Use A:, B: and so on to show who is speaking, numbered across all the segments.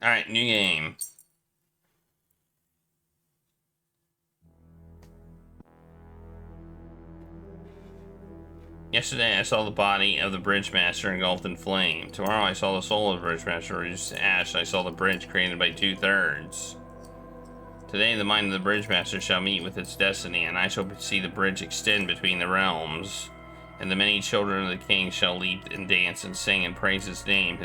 A: Alright, new game. Yesterday I saw the body of the bridge master engulfed in flame. Tomorrow I saw the soul of the bridge master reduced to ash. I saw the bridge created by 2/3. Today the mind of the bridge master shall meet with its destiny, and I shall see the bridge extend between the realms. And the many children of the king shall leap and dance and sing and praise his name,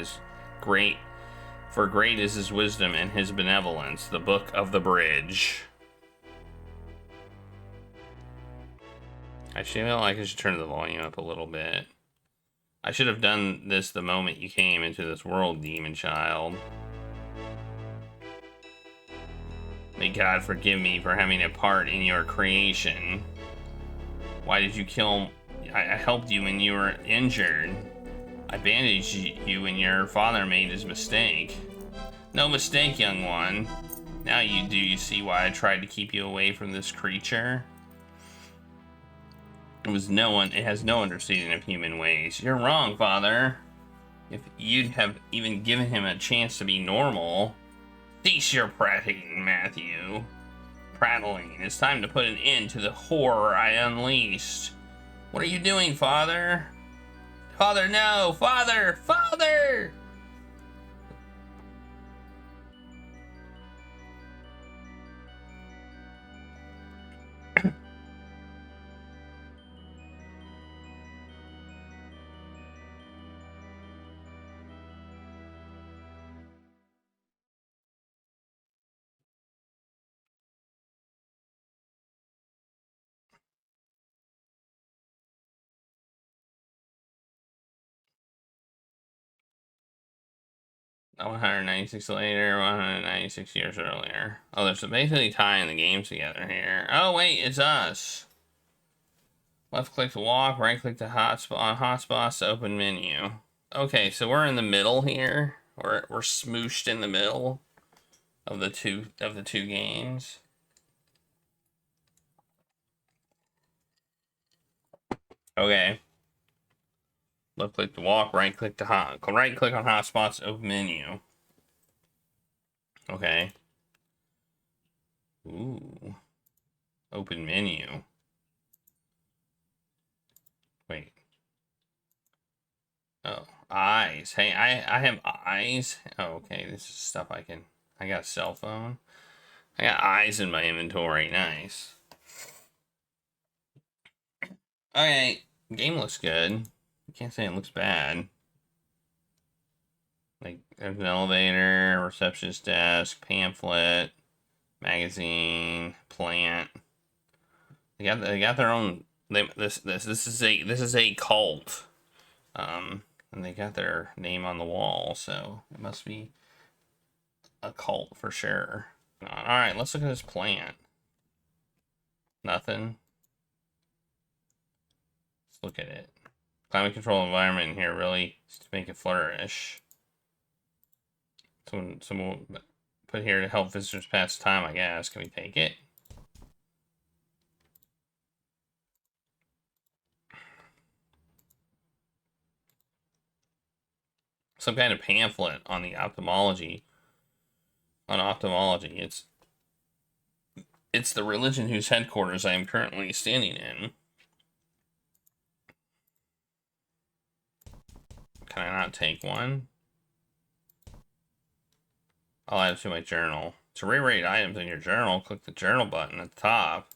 A: for great is his wisdom and his benevolence. The Book of the Bridge. I feel like I should turn the volume up a little bit. I should have done this the moment you came into this world, demon child. May God forgive me for having a part in your creation. Why did you kill? I helped you when you were injured. I bandaged you when your father made his mistake. No mistake, young one. Now you see why I tried to keep you away from this creature? It has no understanding of human ways. You're wrong, father. If you'd have even given him a chance to be normal. Cease your prattling, Matthew. Prattling. It's time to put an end to the horror I unleashed. What are you doing, father? Father, no! Father! Father! Not 196 later, 196 years earlier. Oh, they're basically tying the games together here. Oh, wait, it's us. Left click to walk, right click to hotspots to open menu. Okay, so we're in the middle here. We're smooshed in the middle of the two games. Okay. Left click to walk, right click on hotspots to open menu. Okay. Ooh. Open menu. Wait. Oh, eyes. Hey, I have eyes. Oh, okay, this is stuff I got a cell phone. I got eyes in my inventory. Nice. Okay, game looks good. I can't say it looks bad. Like, there's an elevator, receptionist desk, pamphlet, magazine, plant. They got their own. This is a cult. And they got their name on the wall, so it must be a cult for sure. All right, let's look at this plant. Nothing. Let's look at it. Climate control environment in here really is to make it flourish. Someone put here to help visitors pass time, I guess. Can we take it? Some kind of pamphlet on the Optimology. On Optimology. It's the religion whose headquarters I am currently standing in. Can I not take one? I'll add it to my journal. To rewrite items in your journal, click the journal button at the top.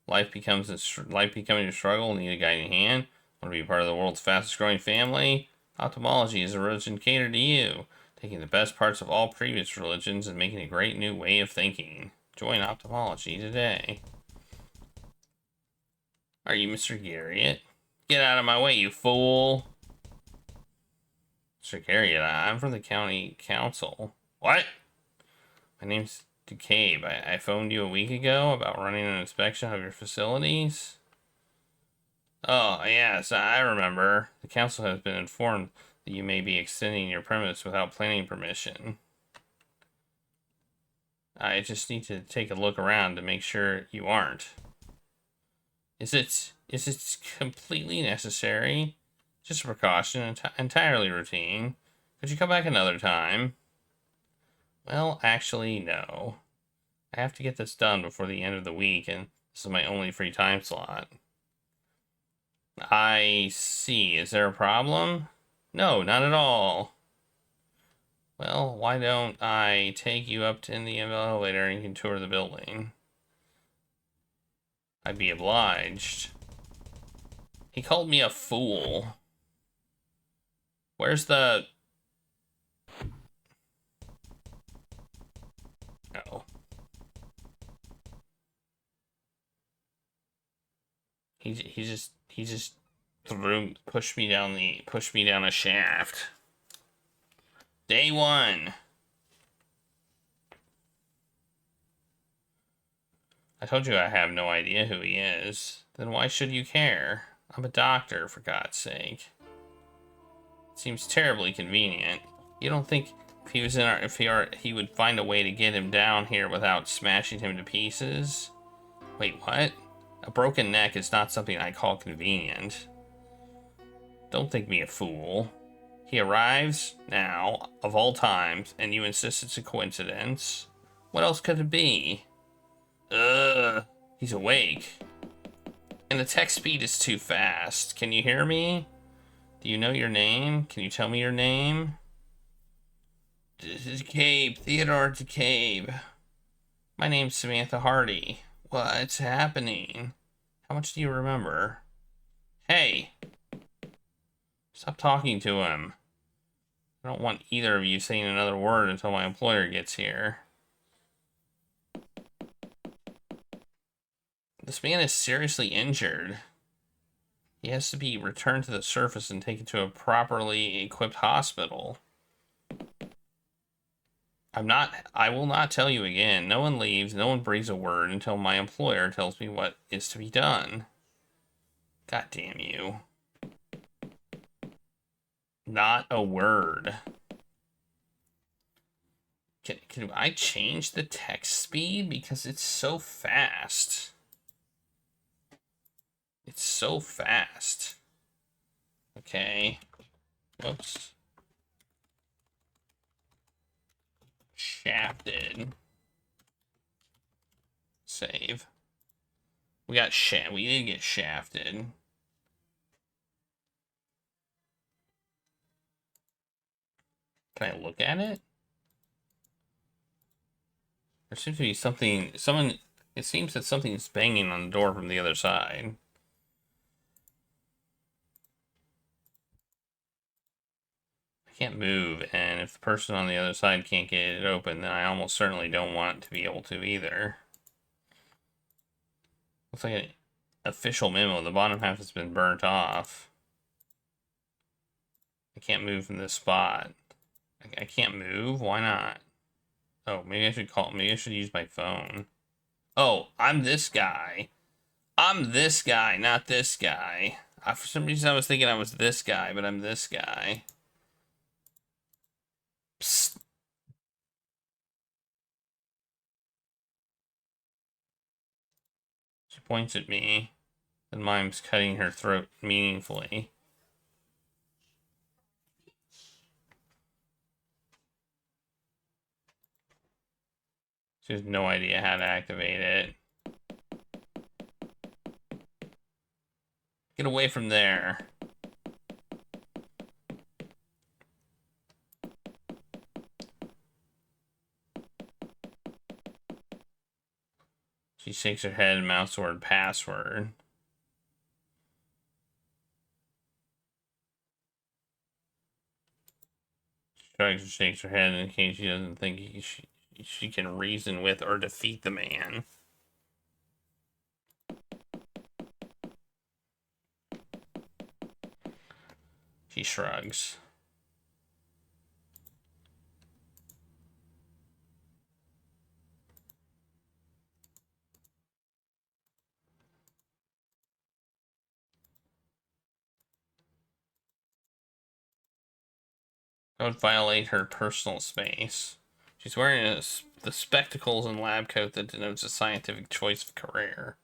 A: Life becoming a struggle, need a guiding hand. Want to be part of the world's fastest growing family? Optimology is a religion catered to you, taking the best parts of all previous religions and making a great new way of thinking. Join Optimology today. Are you Mr. Garriott? Get out of my way, you fool! Mr. Garriott, I'm from the county council. What? My name's DeCabe. I phoned you a week ago about running an inspection of your facilities. Oh, yes, I remember. The council has been informed that you may be extending your premise without planning permission. I just need to take a look around to make sure you aren't. Is it completely necessary? Just a precaution, entirely routine. Could you come back another time? Well, actually, no. I have to get this done before the end of the week, and this is my only free time slot. I see. Is there a problem? No, not at all. Well, why don't I take you up in the elevator and you can tour the building? I'd be obliged. He called me a fool. Where's the... Oh. He just pushed me down a shaft. Day one. I told you I have no idea who he is. Then why should you care? I'm a doctor, for God's sake. It seems terribly convenient. You don't think if he was in our, he would find a way to get him down here without smashing him to pieces? Wait, what? A broken neck is not something I call convenient. Don't think me a fool. He arrives now, of all times, and you insist it's a coincidence. What else could it be? He's awake. And the text speed is too fast. Can you hear me? Do you know your name? Can you tell me your name? DeCabe, Theodore DeCabe. My name's Samantha Harty. What's happening? How much do you remember? Hey! Stop talking to him. I don't want either of you saying another word until my employer gets here. This man is seriously injured. He has to be returned to the surface and taken to a properly equipped hospital. I will not tell you again. No one leaves, no one breathes a word until my employer tells me what is to be done. God damn you. Not a word. Can I change the text speed? Because it's so fast. It's so fast. Okay. Whoops. Shafted. Save. We did get shafted. Can I look at it? There seems to be it seems that something's banging on the door from the other side. I can't move, and if the person on the other side can't get it open, then I almost certainly don't want it to be able to either. Looks like an official memo. The bottom half has been burnt off. I can't move from this spot. I can't move? Why not? Oh, maybe I should use my phone. Oh, I'm this guy. I'm this guy, not this guy. For some reason I was thinking I was this guy, but I'm this guy. Psst. She points at me, and mime's cutting her throat meaningfully. She has no idea how to activate it. Get away from there. She shakes her head and mouths the word password. She shakes her head in case she doesn't think she can reason with or defeat the man. She shrugs. That would violate her personal space. She's wearing the spectacles and lab coat that denotes a scientific choice of career.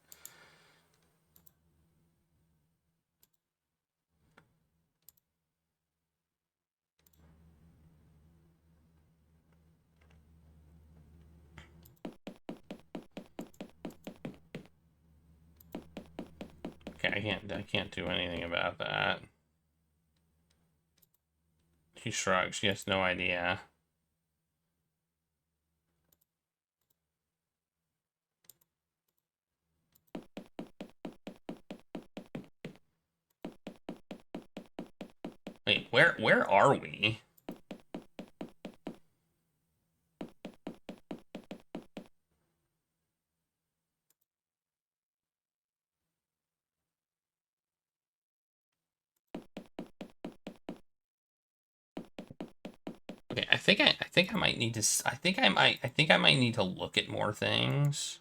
A: Okay, I can't do anything about that. She shrugs. She has no idea. Wait, where are we? Okay, I think I might need to I think I might need to look at more things.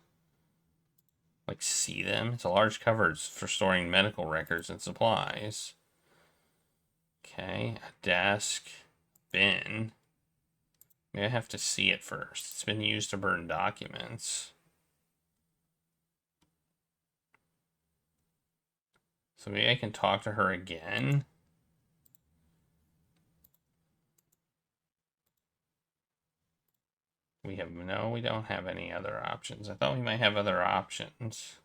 A: Like see them. It's a large cupboard for storing medical records and supplies. Okay, a desk, bin. Maybe I have to see it first. It's been used to burn documents. So maybe I can talk to her again. We don't have any other options. I thought we might have other options.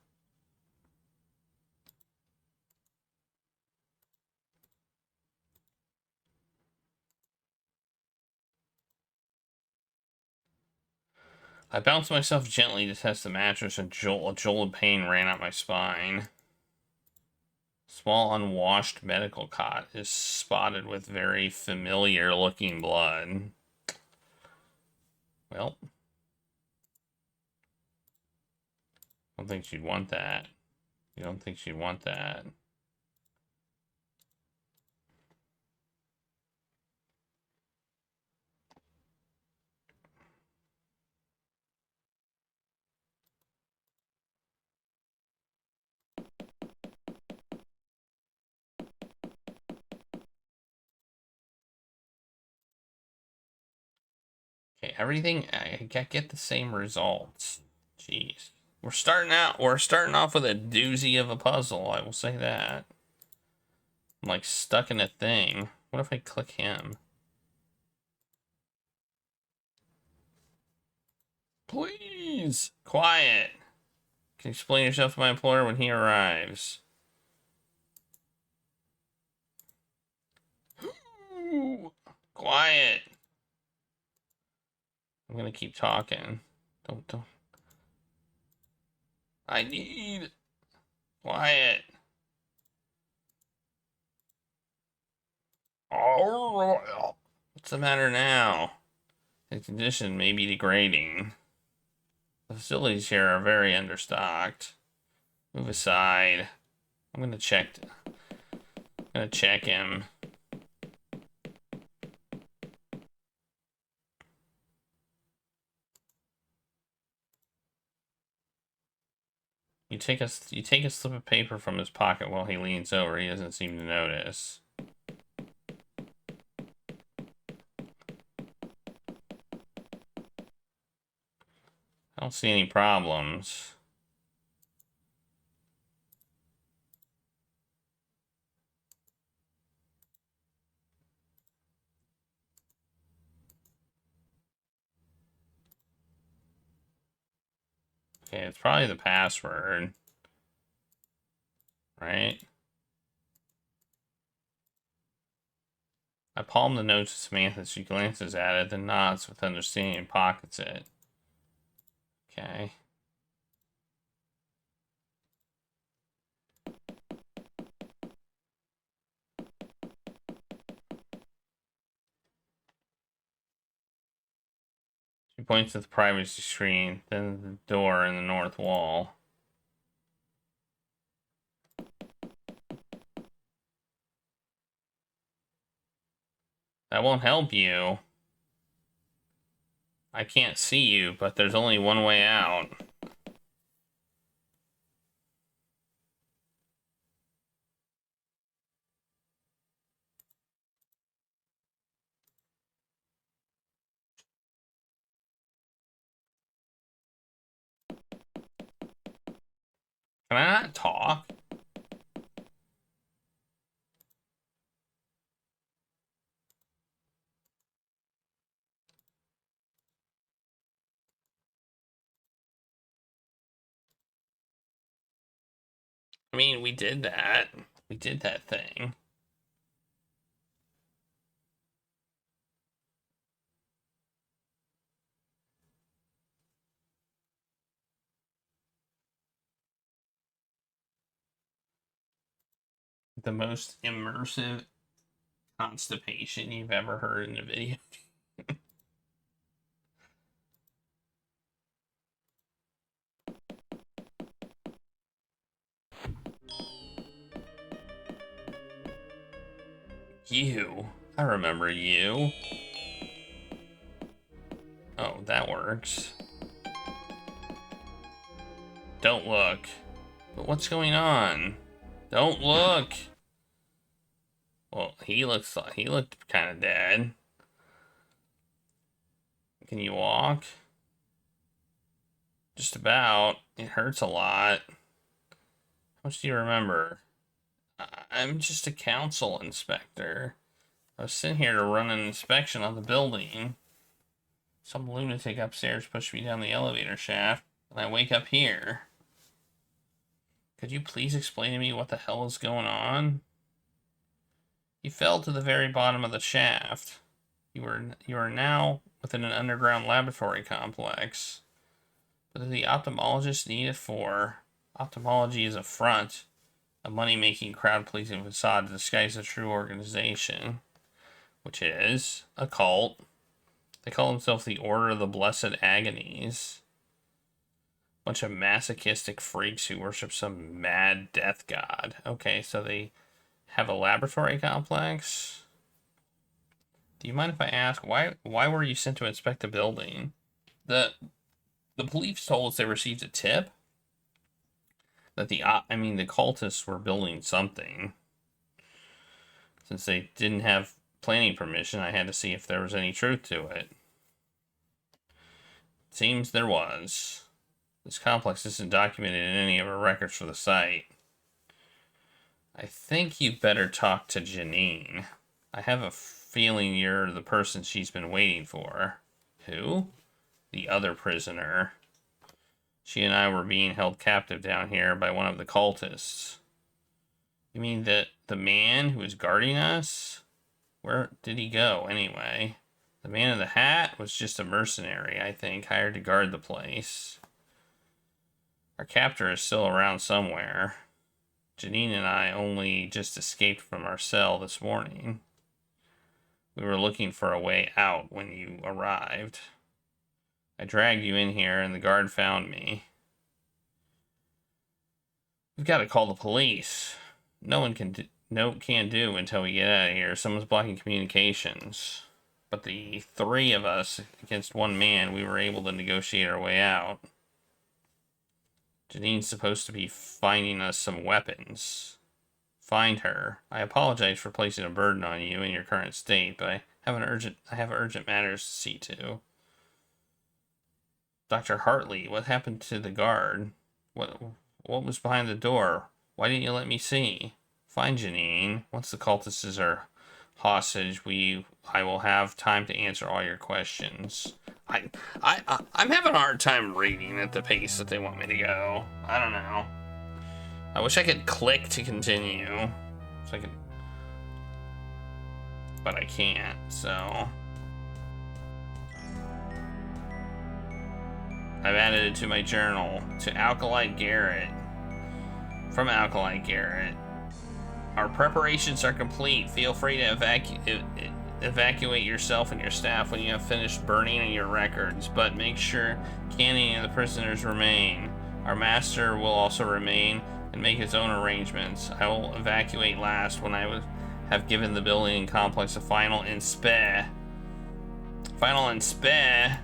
A: I bounced myself gently to test the mattress, and a jolt of pain ran up my spine. Small unwashed medical cot is spotted with very familiar looking blood. Well, I don't think she'd want that. You don't think she'd want that? Okay, everything, I get the same results. Jeez. We're starting off with a doozy of a puzzle, I will say that. I'm like stuck in a thing. What if I click him? Please! Quiet! Can you explain yourself to my employer when he arrives? Ooh, quiet! I'm gonna keep talking. Don't. I need quiet. Oh, what's the matter now? The condition may be degrading. The facilities here are very understocked. Move aside. I'm gonna check him. You take a slip of paper from his pocket while he leans over. He doesn't seem to notice. I don't see any problems. Okay, it's probably the password. Right? I palm the note to Samantha. She glances at it, then nods with understanding and pockets it. Okay. She points to the privacy screen, then the door in the north wall. That won't help you. I can't see you, but there's only one way out. Can I not talk? I mean, we did that. We did that thing. The most immersive constipation you've ever heard in a video. You. I remember you. Oh, that works. Don't look. But what's going on? Don't look. Well, he looked kind of dead. Can you walk? Just about. It hurts a lot. How much do you remember? I'm just a council inspector. I was sent here to run an inspection on the building. Some lunatic upstairs pushed me down the elevator shaft, and I wake up here. Could you please explain to me what the hell is going on? You fell to the very bottom of the shaft. You are now within an underground laboratory complex. What does the optimologist need it for? Optimology is a front, a money-making, crowd-pleasing facade to disguise a true organization, which is a cult. They call themselves the Order of the Blessed Agonies. Bunch of masochistic freaks who worship some mad death god. Okay, so they have a laboratory complex. Do you mind if I ask, why were you sent to inspect the building? The police told us they received a tip that the cultists were building something. Since they didn't have planning permission, I had to see if there was any truth to it. Seems there was. This complex isn't documented in any of our records for the site. I think you'd better talk to Janine. I have a feeling you're the person she's been waiting for. Who? The other prisoner. She and I were being held captive down here by one of the cultists. You mean the man who was guarding us? Where did he go, anyway? The man in the hat was just a mercenary, I think, hired to guard the place. Our captor is still around somewhere. Janine and I only just escaped from our cell this morning. We were looking for a way out when you arrived. I dragged you in here and the guard found me. We've got to call the police. No one can do until we get out of here. Someone's blocking communications. But the three of us against one man, we were able to negotiate our way out. Janine's supposed to be finding us some weapons. Find her. I apologize for placing a burden on you in your current state, but I have urgent matters to see to. Dr. Hartley, what happened to the guard? What was behind the door? Why didn't you let me see? Find Janine. Once the cultists are hostage, I will have time to answer all your questions. I'm having a hard time reading at the pace that they want me to go. I don't know. I wish I could click to continue. So I could, but I can't, so. I've added it to my journal. To Alkalite Garrett. From Alkalite Garrett. Our preparations are complete. Feel free to evacuate yourself and your staff when you have finished burning your records, but make sure Canning and the prisoners remain. Our master will also remain and make his own arrangements. I will evacuate last when I would have given the building and complex a final inspe. Final inspe.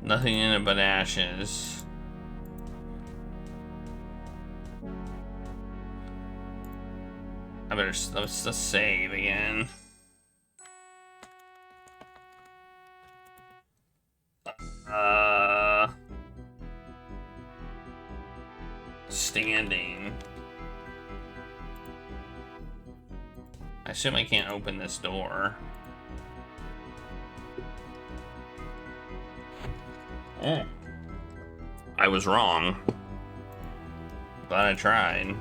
A: Nothing in it but ashes. Let's just save again. Standing. I assume I can't open this door. Oh. I was wrong. Glad I tried.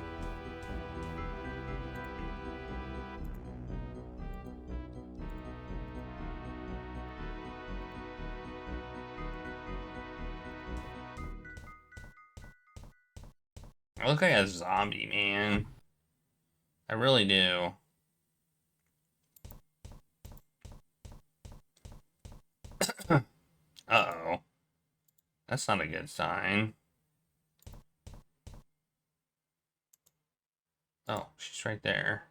A: I look like a zombie, man. I really do. Uh-oh. That's not a good sign. Oh, she's right there.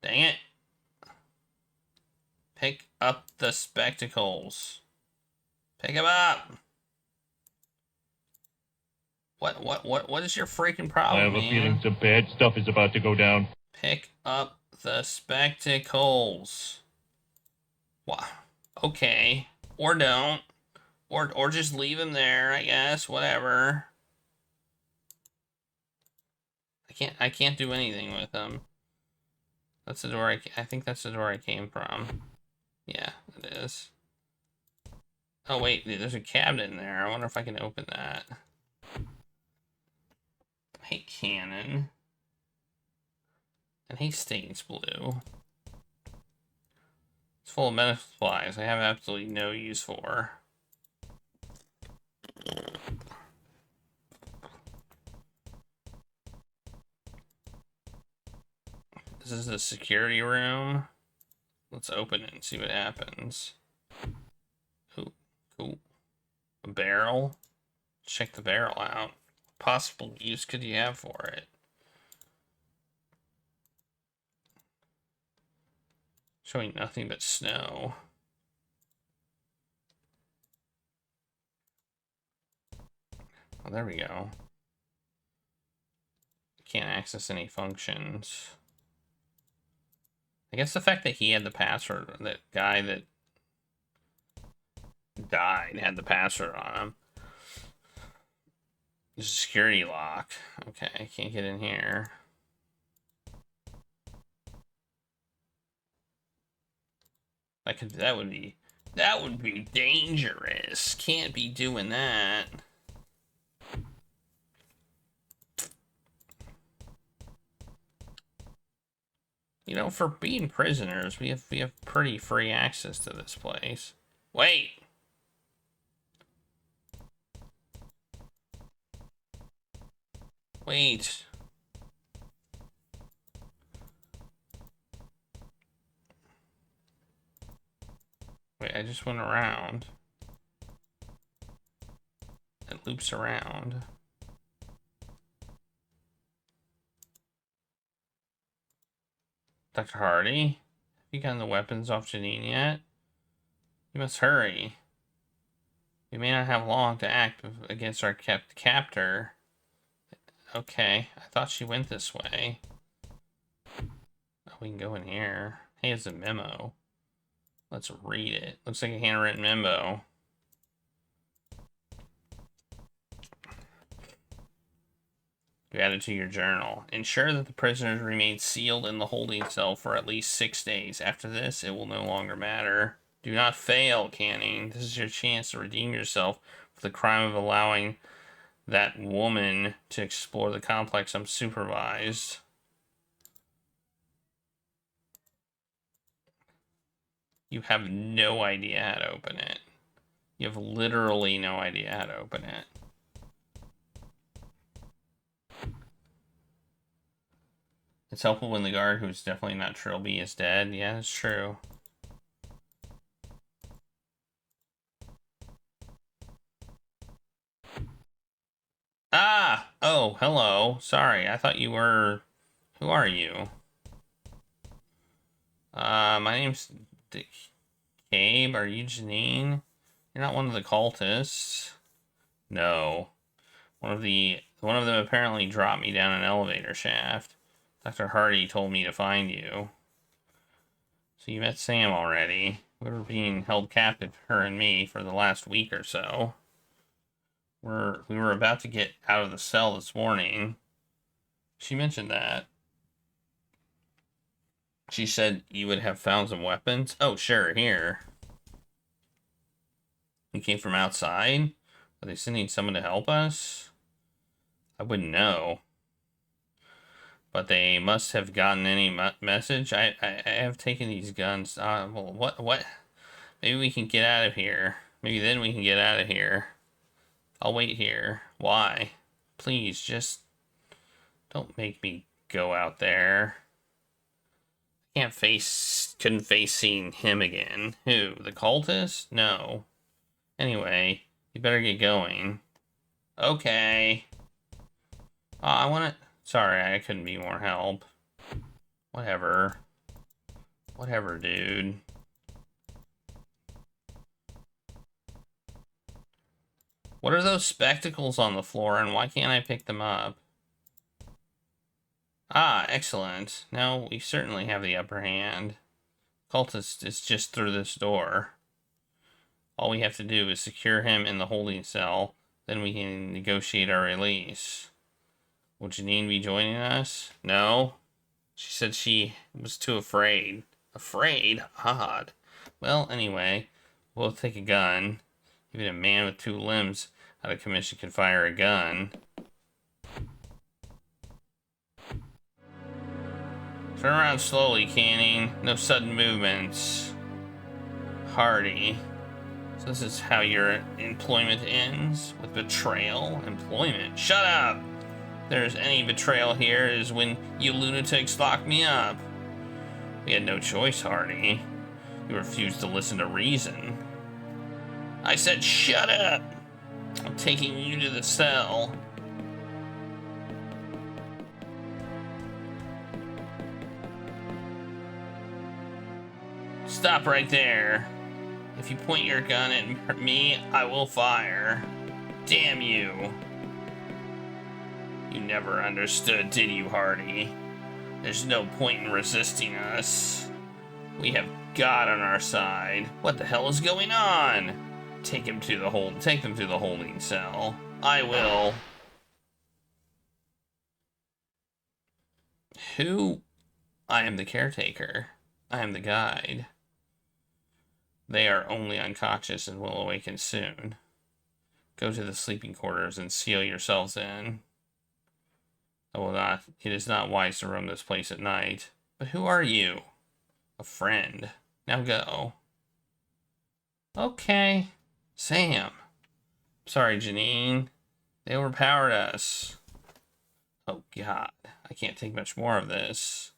A: Dang it. Pick up the spectacles. Pick them up. What is your freaking problem,
B: I have a feeling some bad stuff is about to go down.
A: Pick up the spectacles. Wow. Okay. Or don't. Or just leave them there, I guess. Whatever. I can't do anything with them. That's the door I think that's the door I came from. Yeah, it is. Oh wait, there's a cabinet in there. I wonder if I can open that. Hey, cannon. And hey, stains blue. It's full of medical supplies I have absolutely no use for. This is the security room. Let's open it and see what happens. Ooh, cool. A barrel. Check the barrel out. What possible use could you have for it? Showing nothing but snow. Oh, there we go. Can't access any functions. I guess the fact that he had the password, that guy that died had the password on him. There's a security lock. Okay, I can't get in here. That would be dangerous. Can't be doing that. You know, for being prisoners, we have pretty free access to this place. Wait. Wait. Wait, I just went around. It loops around. Dr. Harty? Have you gotten the weapons off Janine yet? You must hurry. We may not have long to act against our captor. Okay, I thought she went this way. Oh, we can go in here. Hey, it's a memo. Let's read it. Looks like a handwritten memo. You add it to your journal. Ensure that the prisoners remain sealed in the holding cell for at least 6 days. After this, it will no longer matter. Do not fail, Canning. This is your chance to redeem yourself for the crime of allowing that woman to explore the complex unsupervised. You have no idea how to open it. You have literally no idea how to open it. It's helpful when the guard, who's definitely not Trilby, is dead. Yeah, that's true. Ah! Oh, hello. Sorry, I thought you were... Who are you? My name's DeCabe. Are you Janine? You're not one of the cultists. No. One of them apparently dropped me down an elevator shaft. Dr. Harty told me to find you. So you met Sam already. We were being held captive, her and me, for the last week or so. We were about to get out of the cell this morning. She mentioned that. She said you would have found some weapons. Oh, sure, here. We came from outside? Are they sending someone to help us? I wouldn't know. But they must have gotten any message. I have taken these guns. Well, what? Maybe we can get out of here. Maybe then we can get out of here. I'll wait here. Why? Please, just don't make me go out there. Couldn't face seeing him again. Who? The cultist? No. Anyway, you better get going. Okay. Sorry, I couldn't be more help. Whatever. Whatever, dude. What are those spectacles on the floor, and why can't I pick them up? Ah, excellent. Now we certainly have the upper hand. Cultist is just through this door. All we have to do is secure him in the holding cell, then we can negotiate our release. Will Janine be joining us? No. She said she was too afraid. Afraid? Odd. Well, anyway, we'll take a gun. Even a man with 2 limbs out of commission can fire a gun. Turn around slowly, Canning. No sudden movements. Harty. So this is how your employment ends? With betrayal? Employment? Shut up! If there's any betrayal here, it is when you lunatics locked me up. We had no choice, Harty. You refused to listen to reason. I said shut up! I'm taking you to the cell. Stop right there. If you point your gun at me, I will fire. Damn you. You never understood, did you, Harty? There's no point in resisting us. We have God on our side. What the hell is going on? Take them to the holding cell. I will. Who? I am the caretaker. I am the guide. They are only unconscious and will awaken soon. Go to the sleeping quarters and seal yourselves in. It is not wise to roam this place at night. But who are you? A friend. Now go. Okay. Sam. Sorry, Janine. They overpowered us. Oh, God. I can't take much more of this.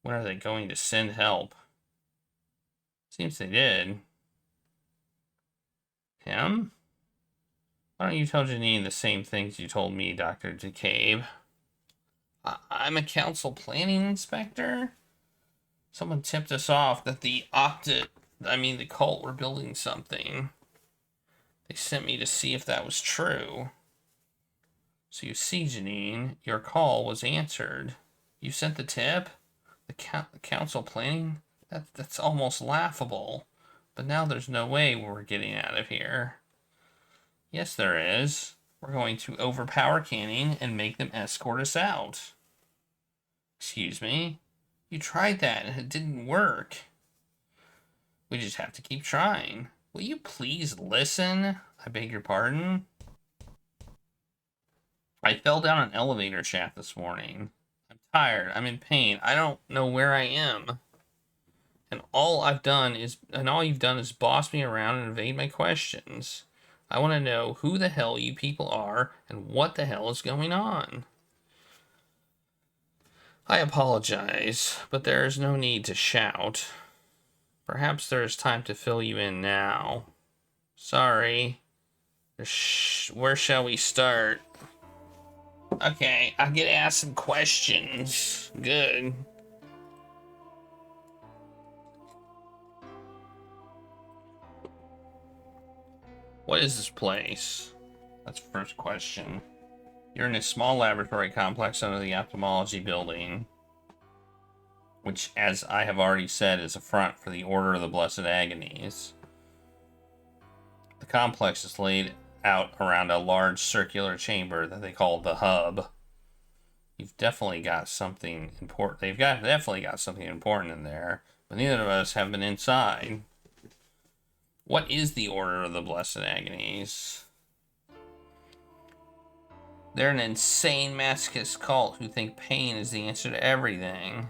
A: When are they going to send help? Seems they did. Him? Why don't you tell Janine the same things you told me, Dr. DeCabe? I'm a council planning inspector? Someone tipped us off that the cult were building something. They sent me to see if that was true. So you see, Janine, your call was answered. You sent the tip? The council planning? That's almost laughable. But now there's no way we're getting out of here. Yes, there is. We're going to overpower Canning and make them escort us out. Excuse me? You tried that and it didn't work. We just have to keep trying. Will you please listen? I beg your pardon? I fell down an elevator shaft this morning. I'm tired. I'm in pain. I don't know where I am. And all you've done is boss me around and evade my questions. I want to know who the hell you people are and what the hell is going on. I apologize, but there is no need to shout. Perhaps there is time to fill you in now. Sorry. Where shall we start? Okay, I get asked some questions. Good. What is this place? That's the first question. You're in a small laboratory complex under the Optimology building, which, as I have already said, is a front for the Order of the Blessed Agonies. The complex is laid out around a large circular chamber that they call the hub. You've definitely got something important. Definitely got something important in there, but neither of us have been inside. What is the Order of the Blessed Agonies? They're an insane masochist cult who think pain is the answer to everything.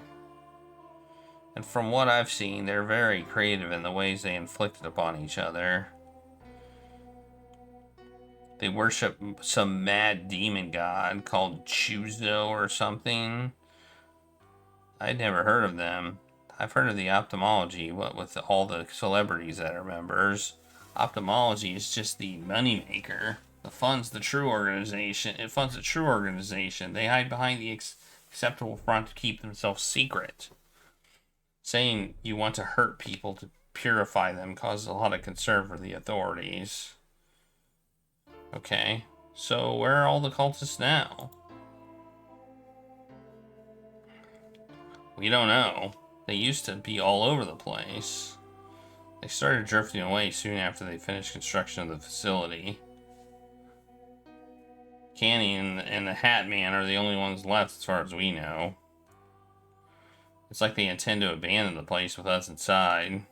A: And from what I've seen, they're very creative in the ways they inflict it upon each other. They worship some mad demon god called Chzo or something. I'd never heard of them. I've heard of the Optimology, what with all the celebrities that are members. Optimology is just the moneymaker. It funds the true organization. They hide behind the acceptable front to keep themselves secret. Saying you want to hurt people to purify them causes a lot of concern for the authorities. Okay, so where are all the cultists now? We don't know. They used to be all over the place. They started drifting away soon after they finished construction of the facility. Canny and the Hat Man are the only ones left as far as we know. It's like they intend to abandon the place with us inside.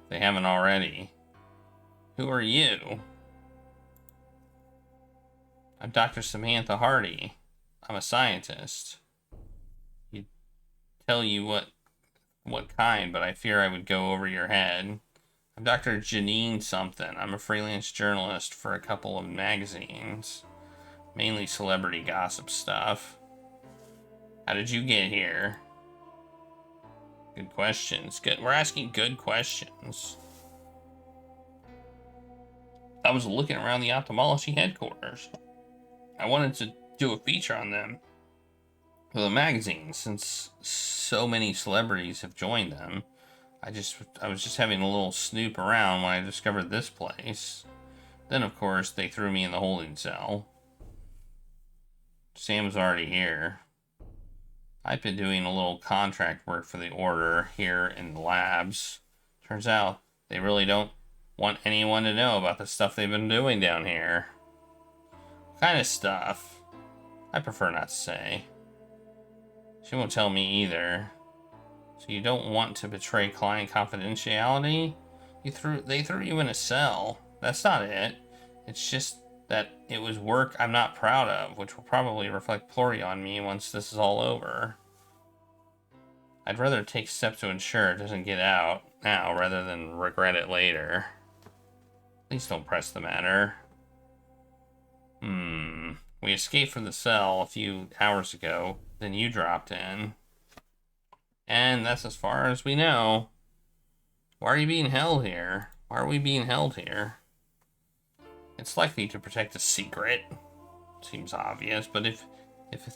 A: They haven't already. Who are you? I'm Dr. Samantha Harty. I'm a scientist. He'd tell you what kind, but I fear I would go over your head. I'm Dr. Janine something. I'm a freelance journalist for a couple of magazines. Mainly celebrity gossip stuff. How did you get here? Good questions. Good. We're asking good questions. I was looking around the Optimology headquarters. I wanted to do a feature on them for the magazine since so many celebrities have joined them. I was just having a little snoop around when I discovered this place. Then, of course, they threw me in the holding cell. Sam was already here. I've been doing a little contract work for the Order here in the labs. Turns out they really don't want anyone to know about the stuff they've been doing down here. What kind of stuff? I prefer not to say. She won't tell me either. So you don't want to betray client confidentiality? They threw you in a cell. That's not it. It's just that it was work I'm not proud of, which will probably reflect poorly on me once this is all over. I'd rather take steps to ensure it doesn't get out now rather than regret it later. Please don't press the matter. We escaped from the cell a few hours ago, then you dropped in. And that's as far as we know. Why are you being held here? Why are we being held here? It's likely to protect a secret. Seems obvious, but if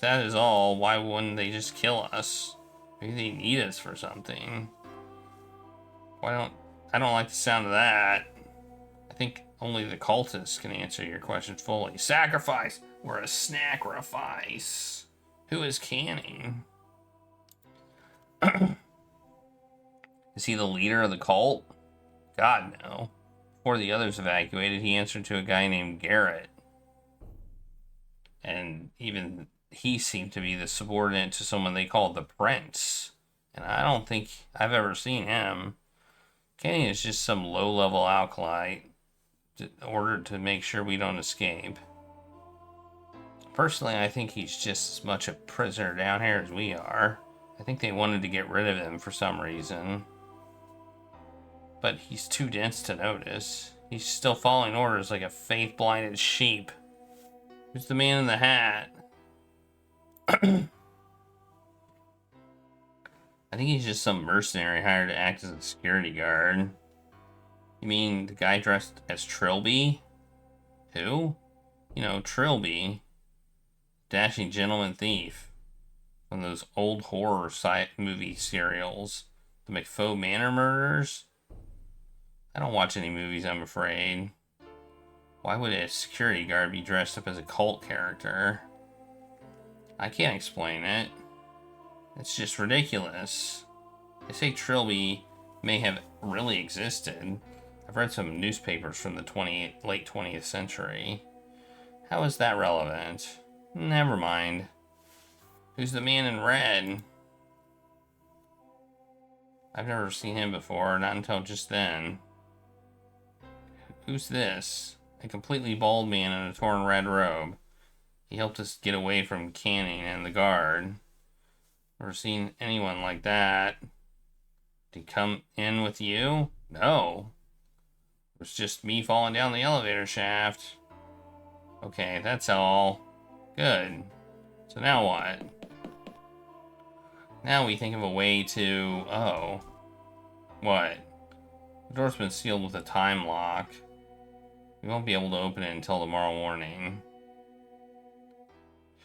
A: that is all, why wouldn't they just kill us? Maybe they need us for something. I don't like the sound of that. I think only the cultists can answer your question fully. Sacrifice! We're a snacrifice. Who is Canning? Is he the leader of the cult? God, no. Before the others evacuated, he answered to a guy named Garrett. And even he seemed to be the subordinate to someone they called the Prince. And I don't think I've ever seen him. Kenny is just some low-level acolyte ordered to make sure we don't escape. Personally, I think he's just as much a prisoner down here as we are. I think they wanted to get rid of him for some reason. But he's too dense to notice. He's still following orders like a faith-blinded sheep. Who's the man in the hat? I think he's just some mercenary hired to act as a security guard. You mean the guy dressed as Trilby? Who? You know, Trilby. Dashing gentleman thief. From those old horror movie serials. The McFoe Manor murders? I don't watch any movies, I'm afraid. Why would a security guard be dressed up as a cult character? I can't explain it. It's just ridiculous. They say Trilby may have really existed. I've read some newspapers from the late 20th century. How is that relevant? Never mind. Who's the man in red? I've never seen him before, not until just then. Who's this? A completely bald man in a torn red robe. He helped us get away from Canning and the guard. Never seen anyone like that. Did he come in with you? No. It was just me falling down the elevator shaft. Okay, that's all. Good. So now what? Now we think of a way to... Oh. What? The door's been sealed with a time lock. We won't be able to open it until tomorrow morning.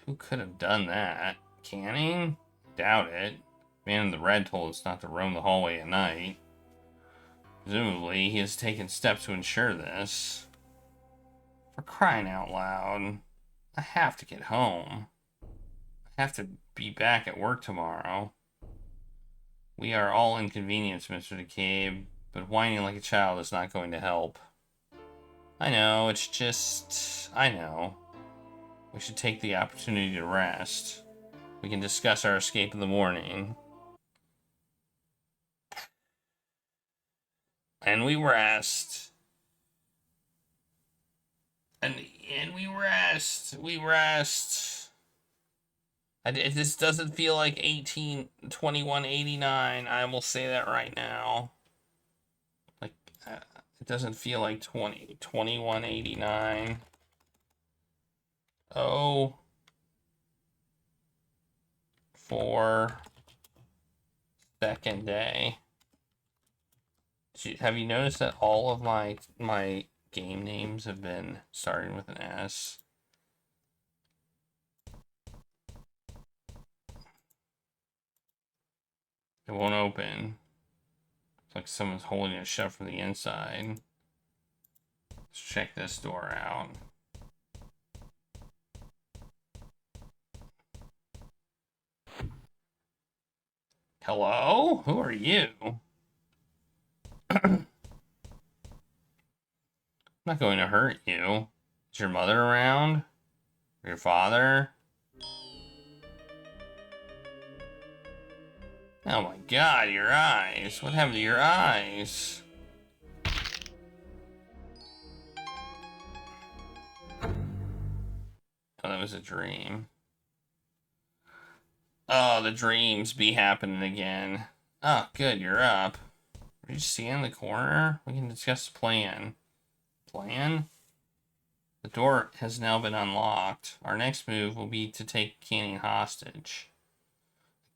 A: Who could have done that? Canning? Doubt it. Man in the red told us not to roam the hallway at night. Presumably, he has taken steps to ensure this. For crying out loud. I have to get home. I have to be back at work tomorrow. We are all inconvenienced, Mr. DeCabe, but whining like a child is not going to help. I know, it's just... I know. We should take the opportunity to rest. We can discuss our escape in the morning. And we rest. And we rest. We rest. This doesn't feel like 2189. I will say that right now. Like, it doesn't feel like 2189. Oh. 4 second day. Have you noticed that all of my game names have been starting with an S? It won't open. It's like someone's holding it shut from the inside. Let's check this door out. Hello? Who are you? I'm not going to hurt you. Is your mother around? Or your father? Oh my god, your eyes. What happened to your eyes? Oh, that was a dream. Oh, the dreams be happening again. Oh, good, you're up. Are you just in the corner? We can discuss the plan. Plan? The door has now been unlocked. Our next move will be to take Canning hostage.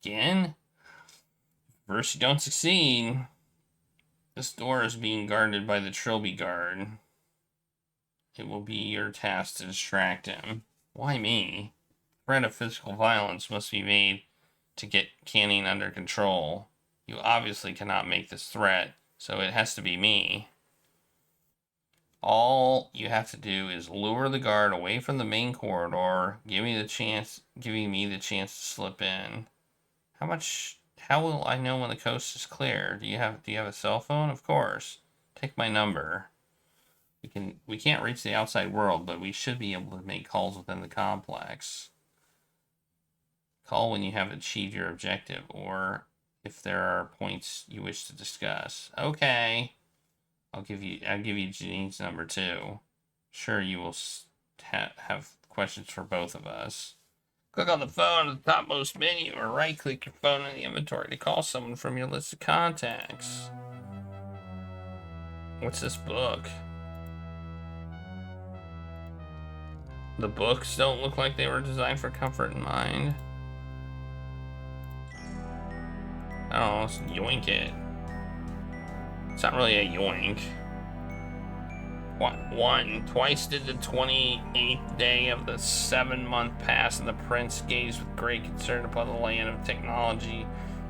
A: Again? First you don't succeed. This door is being guarded by the Trilby guard. It will be your task to distract him. Why me? Threat of physical violence must be made to get Canning under control. You obviously cannot make this threat, so it has to be me. All you have to do is lure the guard away from the main corridor, giving me the chance to slip in. How will I know when the coast is clear? Do you have a cell phone? Of course. Take my number. We can't reach the outside world, but we should be able to make calls within the complex. Call when you have achieved your objective, or if there are points you wish to discuss. Okay. I'll give you Janine's number too. Sure, you will have questions for both of us. Click on the phone at the topmost menu, or right-click your phone in the inventory to call someone from your list of contacts. What's this book? The books don't look like they were designed for comfort in mind. I don't know, let's yoink it. It's not really a yoink. What? 1. Twice did the 28th day of the 7-month pass, and the prince gazed with great concern upon the land of technology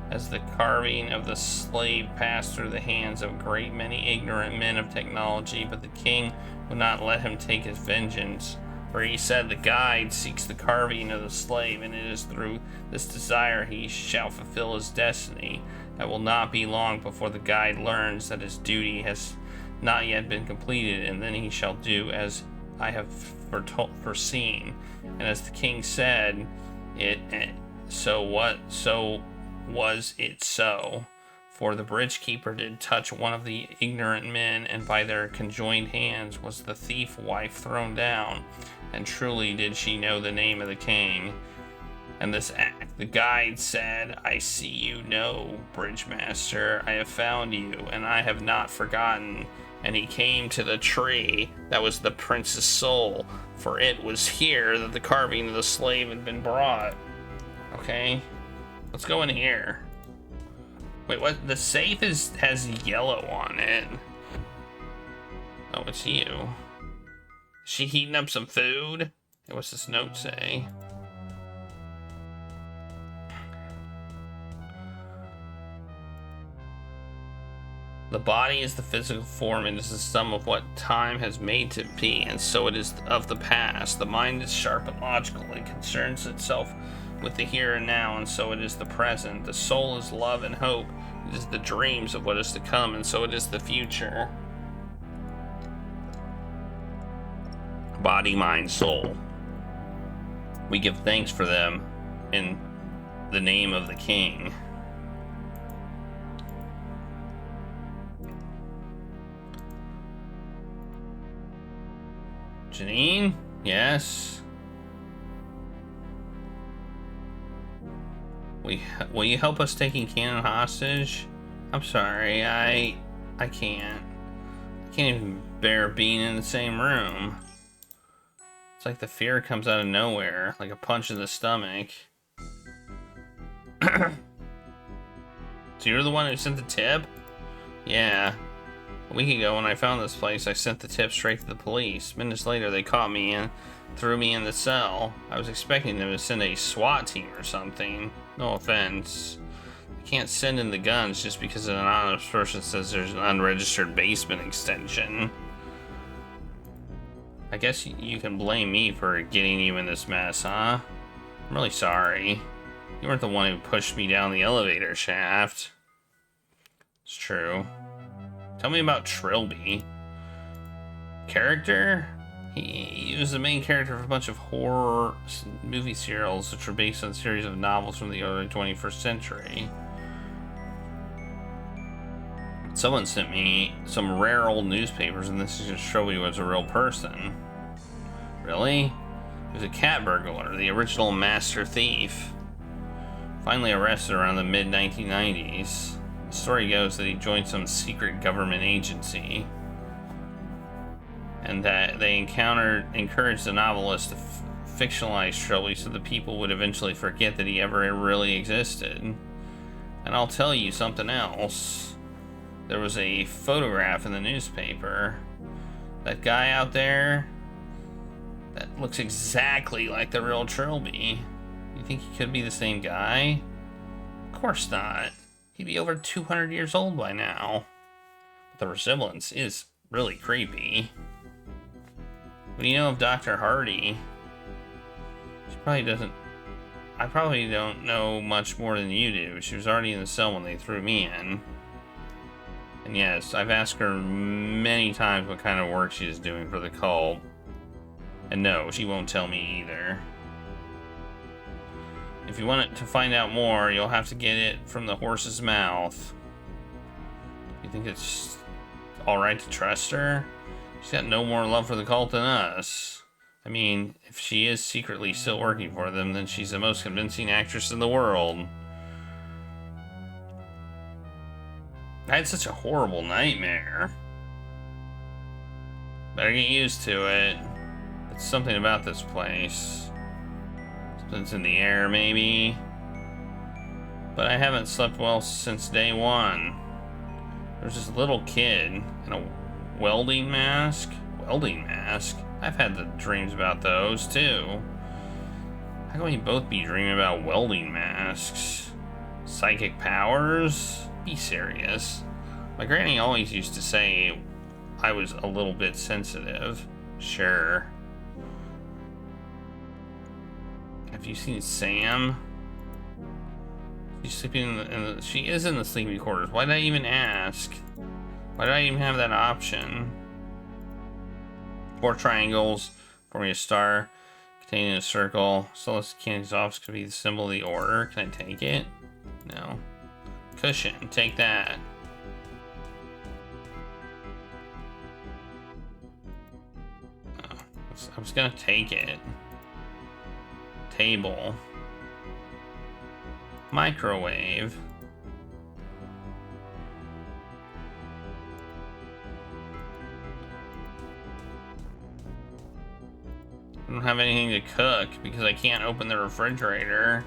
A: as the carving of the slave passed through the hands of a great many ignorant men of technology, but the king would not let him take his vengeance. For he said, the guide seeks the carving of the slave, and it is through this desire he shall fulfill his destiny. It will not be long before the guide learns that his duty has not yet been completed, and then he shall do as I have foreseen. And as the king said, so was it so. For the bridge keeper did touch one of the ignorant men, and by their conjoined hands was the thief wife thrown down. And truly did she know the name of the king. And this act, the guide said, I see you know, bridge master, I have found you, and I have not forgotten. And he came to the tree that was the prince's soul, for it was here that the carving of the slave had been brought. Okay, let's go in here. Wait, what? The safe has yellow on it. Oh, it's you. Is she heating up some food? Hey, what's this note say? The body is the physical form and is the sum of what time has made to be, and so it is of the past. The mind is sharp and logical. It concerns itself with the here and now, and so it is the present. The soul is love and hope. It is the dreams of what is to come, and so it is the future. Body, mind, soul. We give thanks for them in the name of the king. Janine? Yes? Will you help us taking Cannon hostage? I'm sorry, I can't. I can't even bear being in the same room. It's like the fear comes out of nowhere, like a punch in the stomach. So you're the one who sent the tip? Yeah. A week ago when I found this place, I sent the tip straight to the police. Minutes later, they caught me and threw me in the cell. I was expecting them to send a SWAT team or something. No offense. I can't send in the guns just because an anonymous person says there's an unregistered basement extension. I guess you can blame me for getting you in this mess, huh? I'm really sorry. You weren't the one who pushed me down the elevator shaft. It's true. Tell me about Trilby. Character? He was the main character of a bunch of horror movie serials which were based on a series of novels from the early 21st century. Someone sent me some rare old newspapers, and this just Trilby was a real person. Really? He was a cat burglar, the original master thief. Finally arrested around the mid-1990s. The story goes that he joined some secret government agency, and that they encouraged the novelist to fictionalize Trilby so that people would eventually forget that he ever really existed. And I'll tell you something else. There was a photograph in the newspaper. That guy out there, that looks exactly like the real Trilby. You think he could be the same guy? Of course not. He'd be over 200 years old by now. But the resemblance is really creepy. What do you know of Dr. Harty? She probably doesn't... I probably don't know much more than you do. She was already in the cell when they threw me in. And yes, I've asked her many times what kind of work she is doing for the cult. And no, she won't tell me either. If you want to find out more, you'll have to get it from the horse's mouth. You think it's alright to trust her? She's got no more love for the cult than us. I mean, if she is secretly still working for them, then she's the most convincing actress in the world. I had such a horrible nightmare. Better get used to it. It's something about this place. Something's in the air, maybe. But I haven't slept well since day one. There's this little kid in a welding mask. Welding mask? I've had the dreams about those, too. How can we both be dreaming about welding masks? Psychic powers? Be serious. My granny always used to say I was a little bit sensitive. Sure. Have you seen Sam? She's sleeping in the, she is in the sleeping quarters. Why did I even ask? Why did I even have that option? 4 triangles forming a star containing a circle. Celeste Kenning's office could be the symbol of the order. Can I take it? No. Cushion, take that. Oh, I was gonna take it. Table. Microwave. I don't have anything to cook because I can't open the refrigerator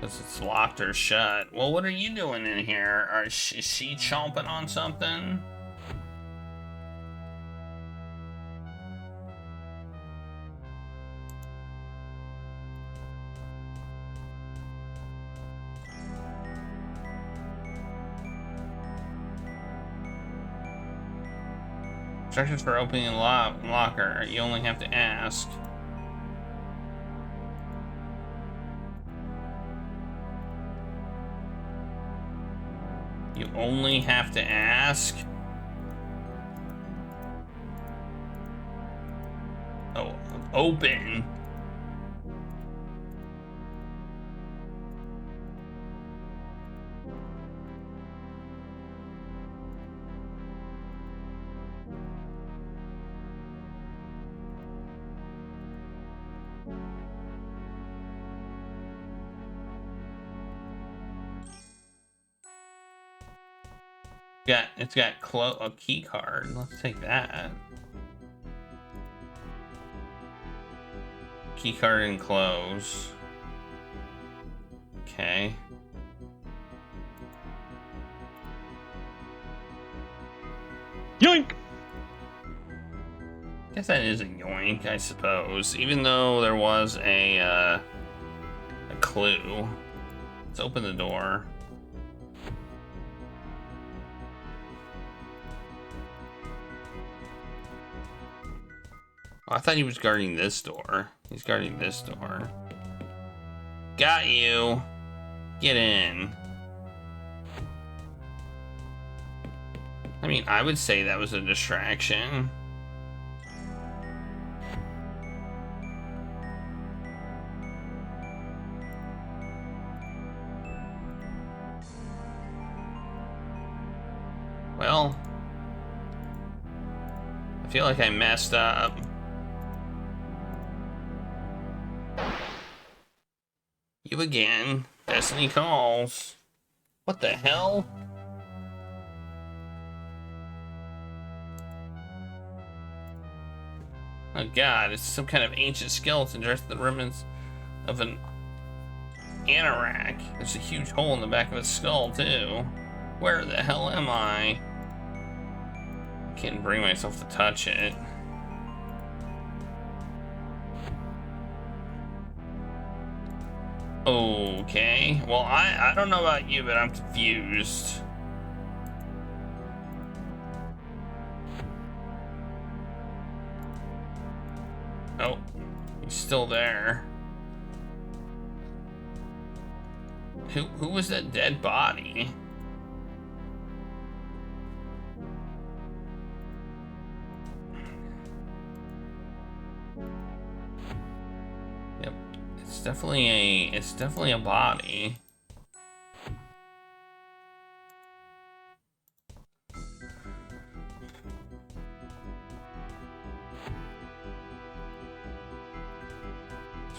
A: because it's locked or shut. Well, what are you doing in here? Is she chomping on something? Instructions for opening a locker. You only have to ask. You only have to ask? Oh, open. It's got a key card. Let's take that. Key card and close. Okay.
B: Yoink!
A: Guess that is a yoink, I suppose. Even though there was a clue. Let's open the door. I thought he was guarding this door. He's guarding this door. Got you. Get in. I mean, I would say that was a distraction. Well, I feel like I messed up. You again. Destiny calls. What the hell? Oh god, it's some kind of ancient skeleton dressed in the remnants of an anorak. There's a huge hole in the back of his skull, too. Where the hell am I? I can't bring myself to touch it. Okay, well, I don't know about you, but I'm confused. Oh, he's still there. Who was that dead body? Yep, it's definitely a body.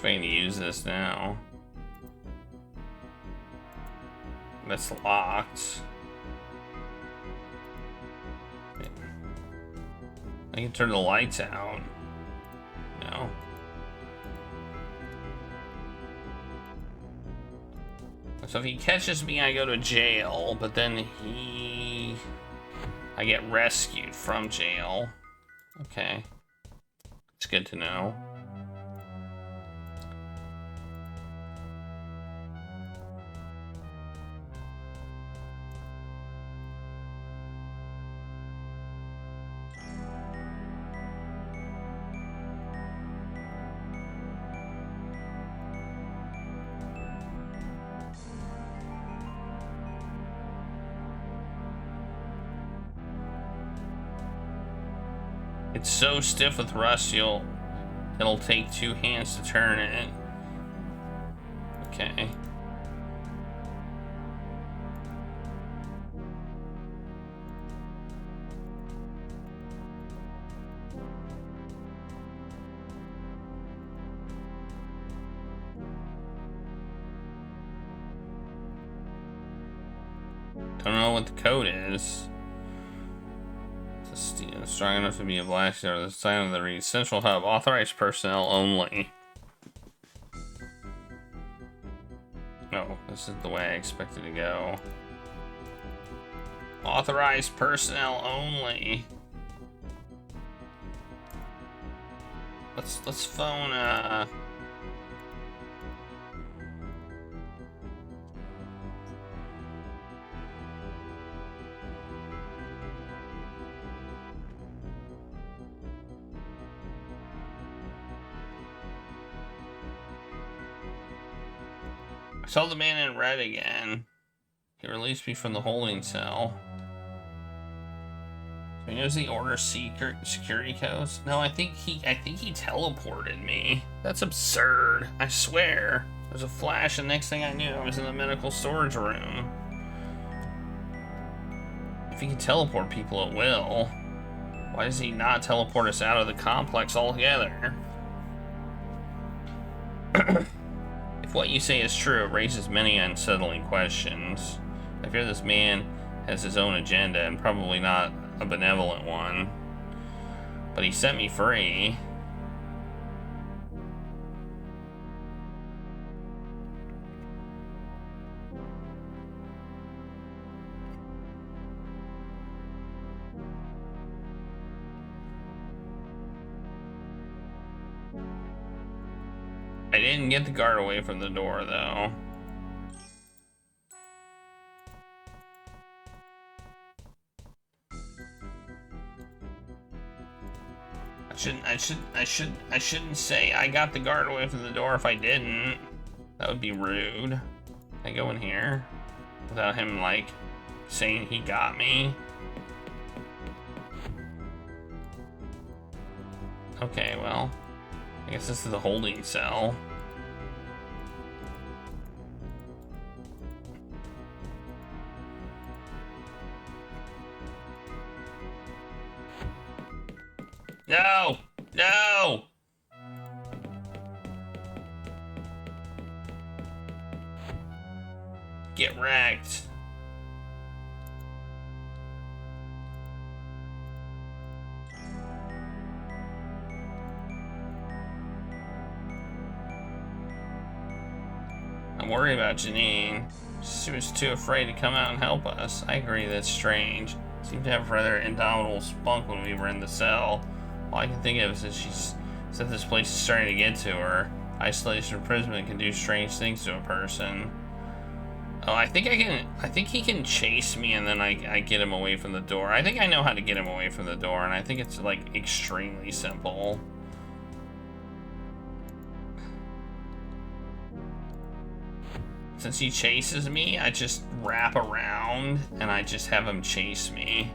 A: Trying to use this now. That's locked. I can turn the lights out. No. So if he catches me, I go to jail, but then I get rescued from jail. Okay. It's good to know. It's so stiff with rust, it'll take 2 hands to turn it. Okay. Don't know what the code is. Strong enough to be a blast or the sign of the read. Central hub. Authorized personnel only. No, this is the way I expected to go. Authorized personnel only. Let's phone I saw the man in red again. He released me from the holding cell. So he knows the order security codes. No, I think he teleported me. That's absurd. I swear. There's a flash, and next thing I knew, I was in the medical storage room. If he can teleport people at will, why does he not teleport us out of the complex altogether? If what you say is true, it raises many unsettling questions. I fear this man has his own agenda, and probably not a benevolent one. But he set me free. I didn't get the guard away from the door, though. I shouldn't say I got the guard away from the door if I didn't. That would be rude. Can I go in here without him, like, saying he got me? Okay, well, I guess this is the holding cell. No! No! Get wrecked. I'm worried about Janine. She was too afraid to come out and help us. I agree, that's strange. Seemed to have a rather indomitable spunk when we were in the cell. All I can think of is that she's said this place is starting to get to her. Isolation or imprisonment can do strange things to a person. Oh, I think he can chase me and then I get him away from the door. I think I know how to get him away from the door, and I think it's, like, extremely simple. Since he chases me, I just wrap around and I just have him chase me.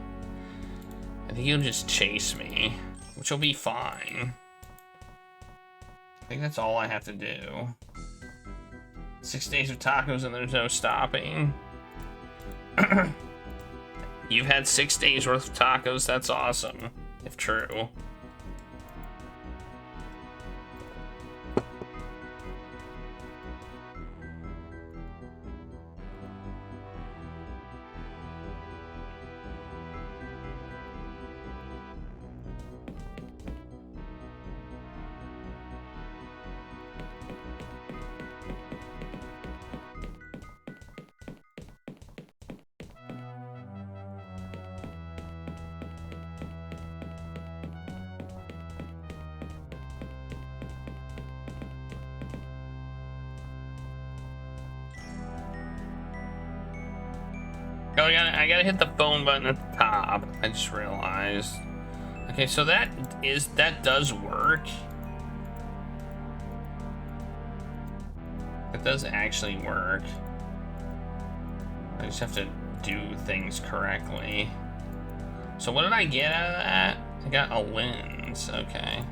A: I think he'll just chase me, which will be fine. I think that's all I have to do. 6 days of tacos and there's no stopping. You've had 6 days worth of tacos? That's awesome, if true. Oh, I gotta hit the phone button at the top. I just realized. Okay, so that does work. It does actually work. I just have to do things correctly. So what did I get out of that? I got a lens. Okay.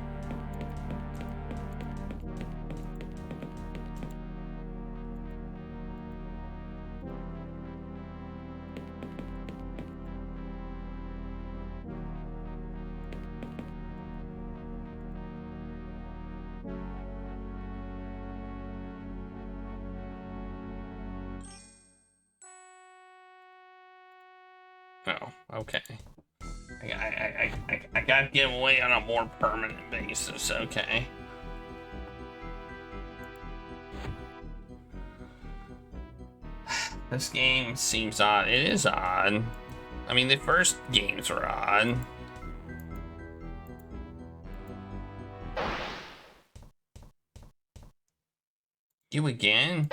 A: Oh, okay. I gotta get away on a more permanent basis, okay. This game seems odd. It is odd. I mean, the first games were odd. You again?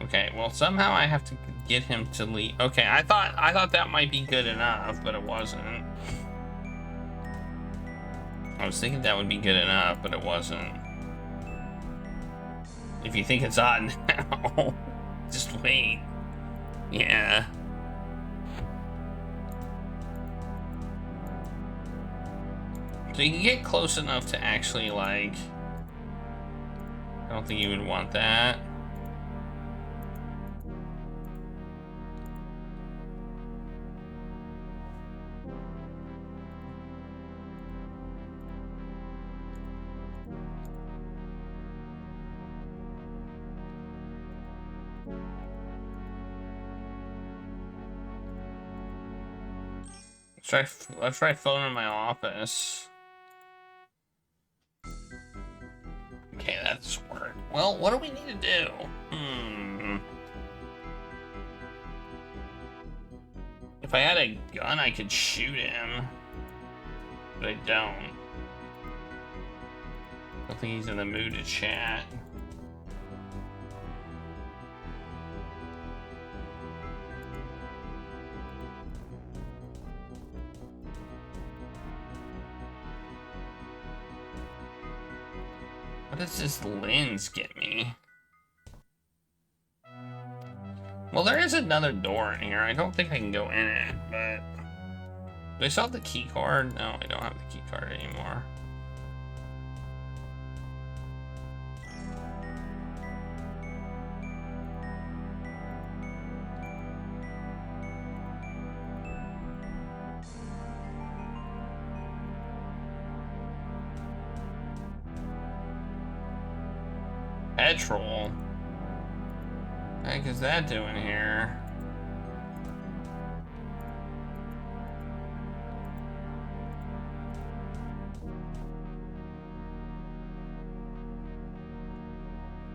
A: Okay, well somehow I have to get him to leave. Okay, I thought that might be good enough, but it wasn't. I was thinking that would be good enough, but it wasn't. If you think it's odd now, just wait. Yeah. So you can get close enough to actually, like... I don't think you would want that. Let's try phone in my office. Okay, that's work. Well, what do we need to do? If I had a gun, I could shoot him. But I don't. I don't think he's in the mood to chat. What does this lens get me? Well, there is another door in here. I don't think I can go in it, but... Do I still have the key card? No, I don't have the key card anymore. Petrol? What the heck is that doing here?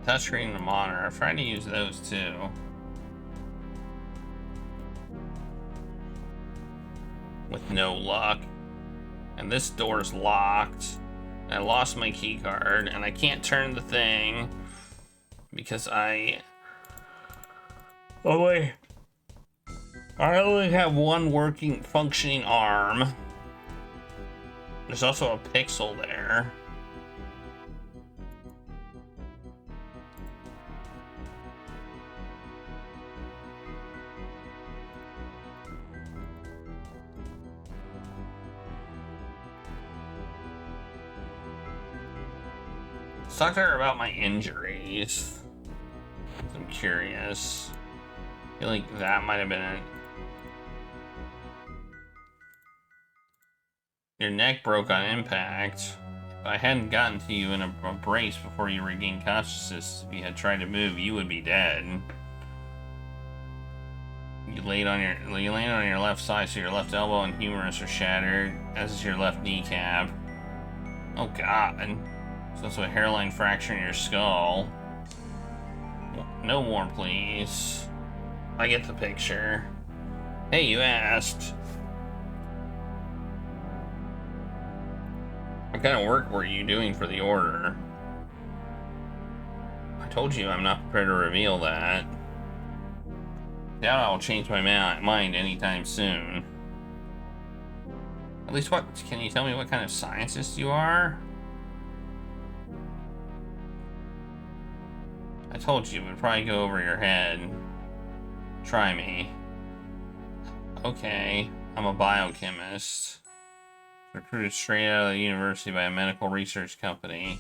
A: Touchscreen and monitor. I've tried to use those too. With no luck. And this door's locked. I lost my key card and I can't turn the thing because I only have one functioning arm. There's also a pixel there. Talk to her about my injuries. I'm curious. I feel like that might have been it. Your neck broke on impact. If I hadn't gotten to you in a brace before you regained consciousness, if you had tried to move, you would be dead. You landed on your left side, so your left elbow and humerus are shattered, as is your left kneecap. Oh God. There's also a hairline fracture in your skull. No more, please. I get the picture. Hey, you asked. What kind of work were you doing for the order? I told you I'm not prepared to reveal that. Doubt I'll change my mind anytime soon. At least can you tell me what kind of scientist you are? I told you it would probably go over your head. Try me. Okay, I'm a biochemist. Recruited straight out of the university by a medical research company.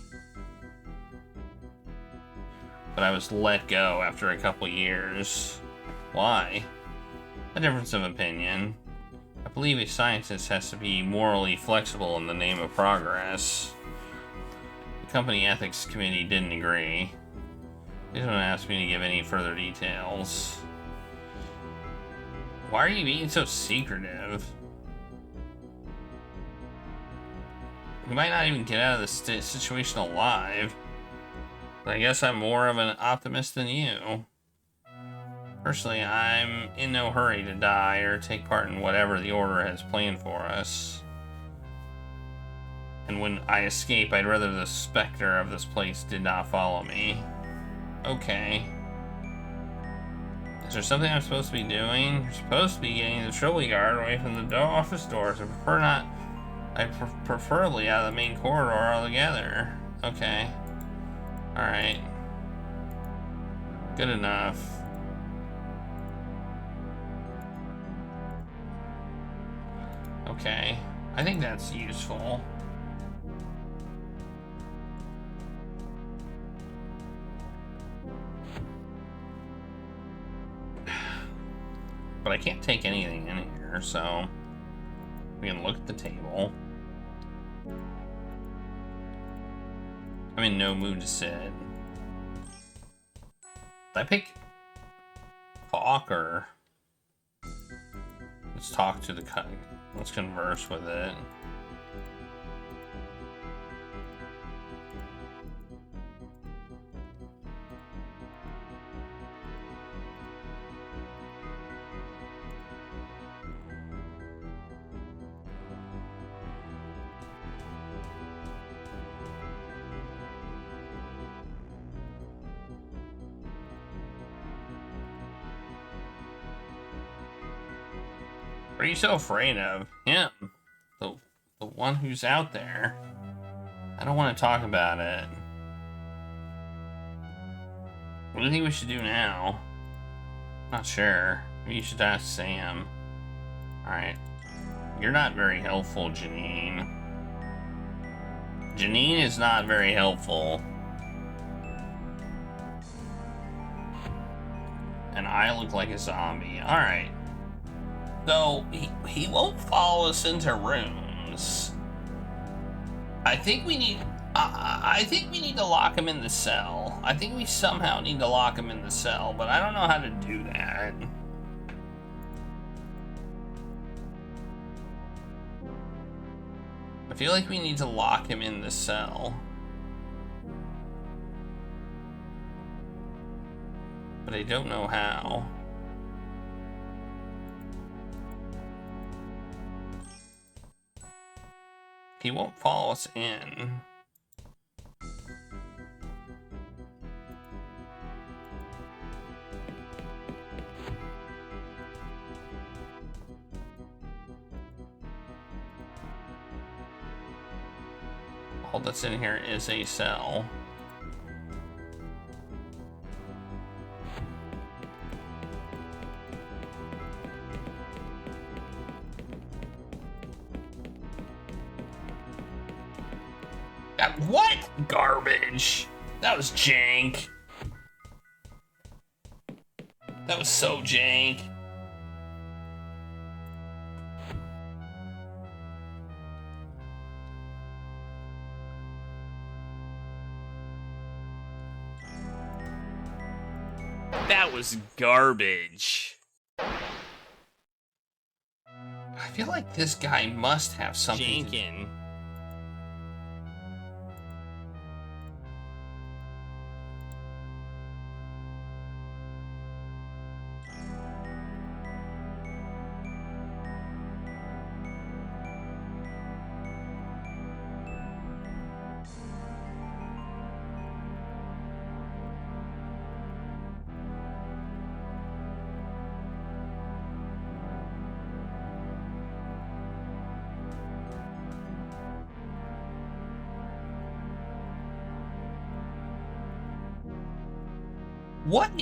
A: But I was let go after a couple years. Why? A difference of opinion. I believe a scientist has to be morally flexible in the name of progress. company ethics committee didn't agree. They don't ask me to give any further details. Why are you being so secretive? We might not even get out of this situation alive. But I guess I'm more of an optimist than you. Personally, I'm in no hurry to die or take part in whatever the Order has planned for us. And when I escape, I'd rather the spectre of this place did not follow me. Okay. Is there something I'm supposed to be doing? You're supposed to be getting the Trilby guard away from the office doors. I preferably out of the main corridor altogether. Okay. Alright. Good enough. Okay. I think that's useful. But I can't take anything in here, so we can look at the table. I'm in no mood to sit. Did I pick talk or let's talk to the let's converse with it. What are you so afraid of? Him. The one who's out there. I don't want to talk about it. What do you think we should do now? Not sure. Maybe you should ask Sam. Alright. You're not very helpful, Janine. Janine is not very helpful. And I look like a zombie. Alright. So, he won't follow us into rooms. I think we need to lock him in the cell. I think we somehow need to lock him in the cell, but I don't know how to do that. I feel like we need to lock him in the cell. But I don't know how. He won't follow us in. All that's in here is a cell. What? Garbage. That was jank. That was so jank. That was garbage. I feel like this guy must have something. Jankin'.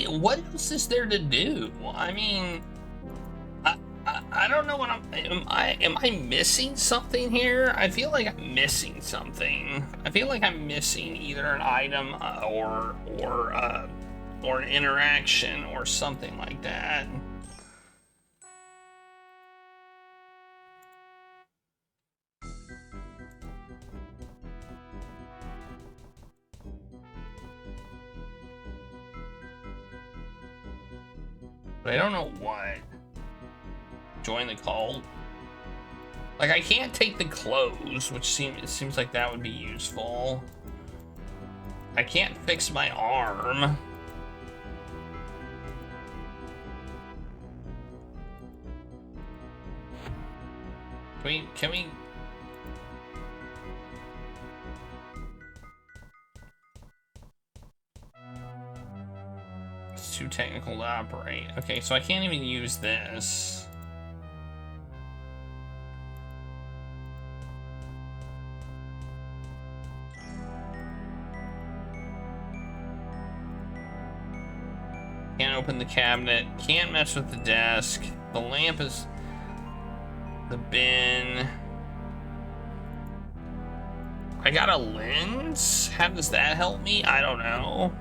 A: What else is there to do? I mean, I don't know what am I missing something here? I feel like I'm missing something. I feel like I'm missing either an item or an interaction or something like that. But I don't know what. Join the cult? Like, I can't take the clothes, which it seems like that would be useful. I can't fix my arm. Can we... It's too technical to operate. Okay, so I can't even use this. Can't open the cabinet. Can't mess with the desk. The lamp is... The bin... I got a lens? How does that help me? I don't know.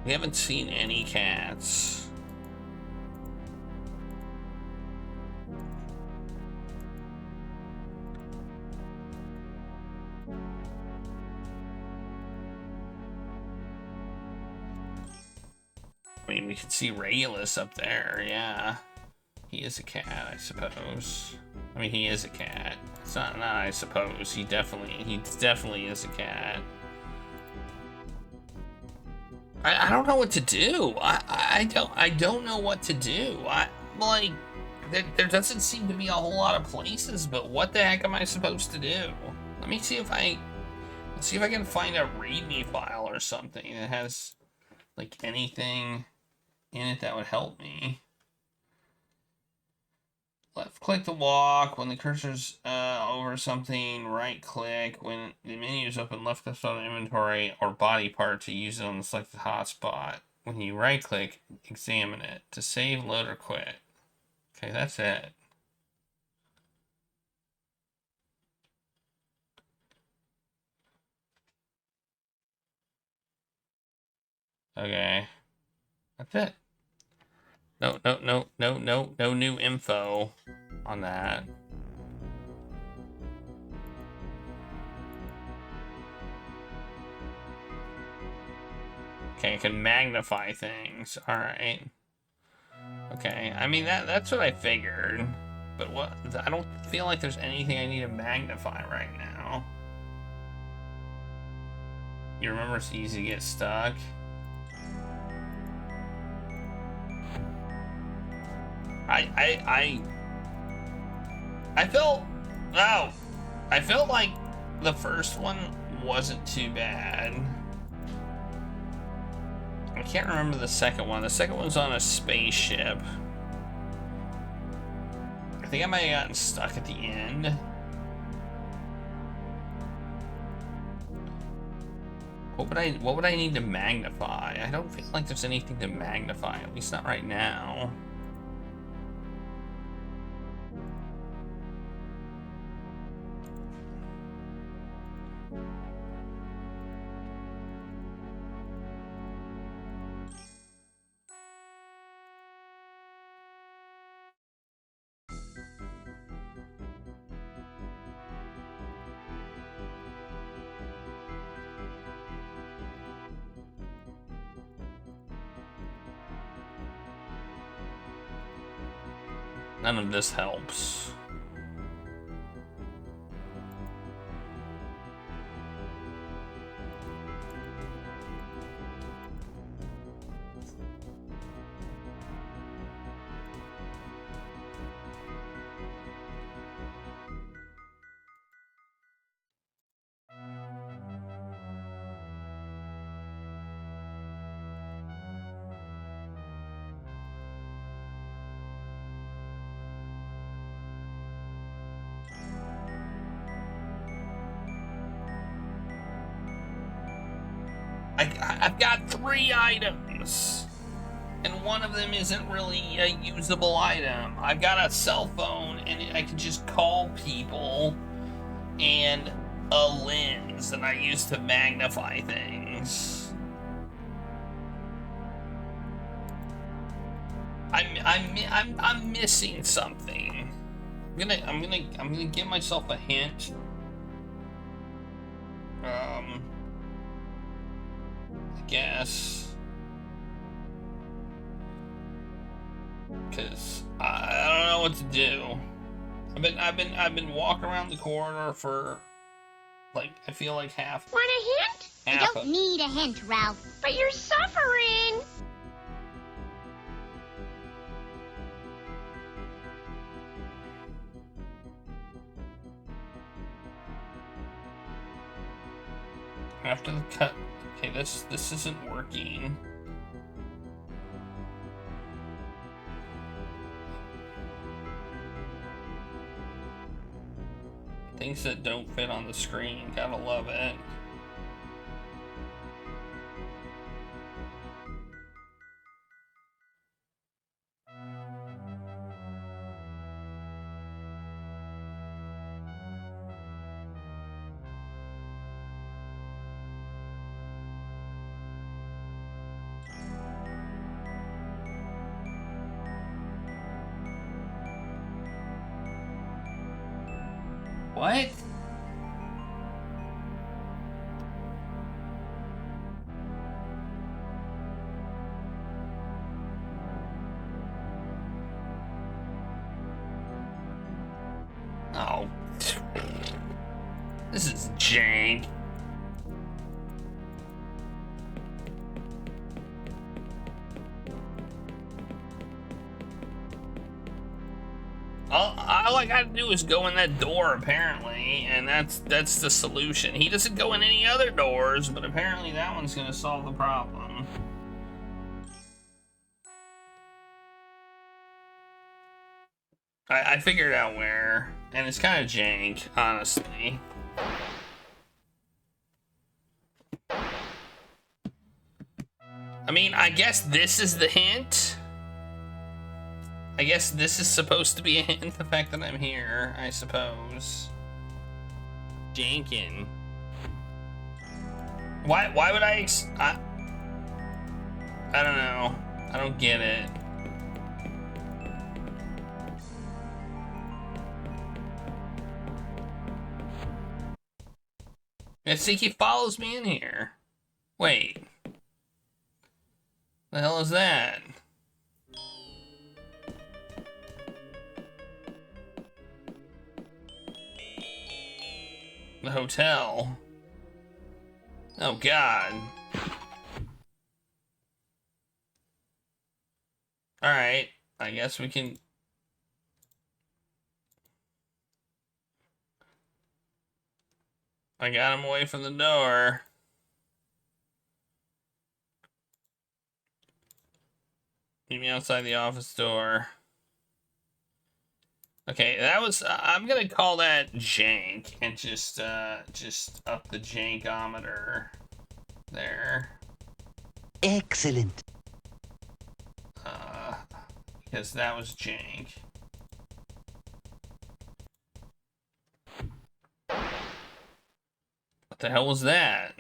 A: We haven't seen any cats. I mean, we can see Regulus up there, yeah. He is a cat, I suppose. I mean, he is a cat. It's not I suppose. He definitely is a cat. I don't know what to do. I don't know what to do. Like, there doesn't seem to be a whole lot of places, but what the heck am I supposed to do? Let me see if I can find a README file or something that has, like, anything in it that would help me. Left click to walk. When the cursor's over something, right click. When the menu is open, left click on inventory or body part to use it on the selected hotspot. When you right click, examine it. To save, load, or quit. Okay, that's it. Okay. That's it. No new info on that. Okay, I can magnify things. Alright. Okay, I mean, that's what I figured. But what? I don't feel like there's anything I need to magnify right now. You remember it's easy to get stuck? I felt like the first one wasn't too bad. I can't remember the second one. The second one's on a spaceship. I think I might have gotten stuck at the end. What would I need to magnify? I don't feel like there's anything to magnify, at least not right now. None of this helps. I've got 3 items, and one of them isn't really a usable item. I've got a cell phone, and I can just call people, and a lens that I use to magnify things. I'm missing something. I'm gonna give myself a hint. I guess. Cause I don't know what to do. I've been walking around the corridor for like I feel like half.
C: Want a hint? You don't need a hint, Ralph. But you're suffering.
A: After the cut. Okay, this isn't working. Things that don't fit on the screen, gotta love it. What? Oh. This is jank. All I gotta do is go in that door, apparently, and that's the solution. He doesn't go in any other doors, but apparently that one's gonna solve the problem. I figured out where, and it's kind of jank, honestly. I mean, I guess this is the hint. I guess this is supposed to be a hint, the fact that I'm here, I suppose. Jankin. Why would I don't know. I don't get it. I think he follows me in here. Wait. The hell is that? The hotel. Oh God. Alright, I guess we can... I got him away from the door. Meet me outside the office door. Okay, that was, I'm gonna call that jank and just up the jankometer there.
D: Excellent.
A: Because that was jank. What the hell was that?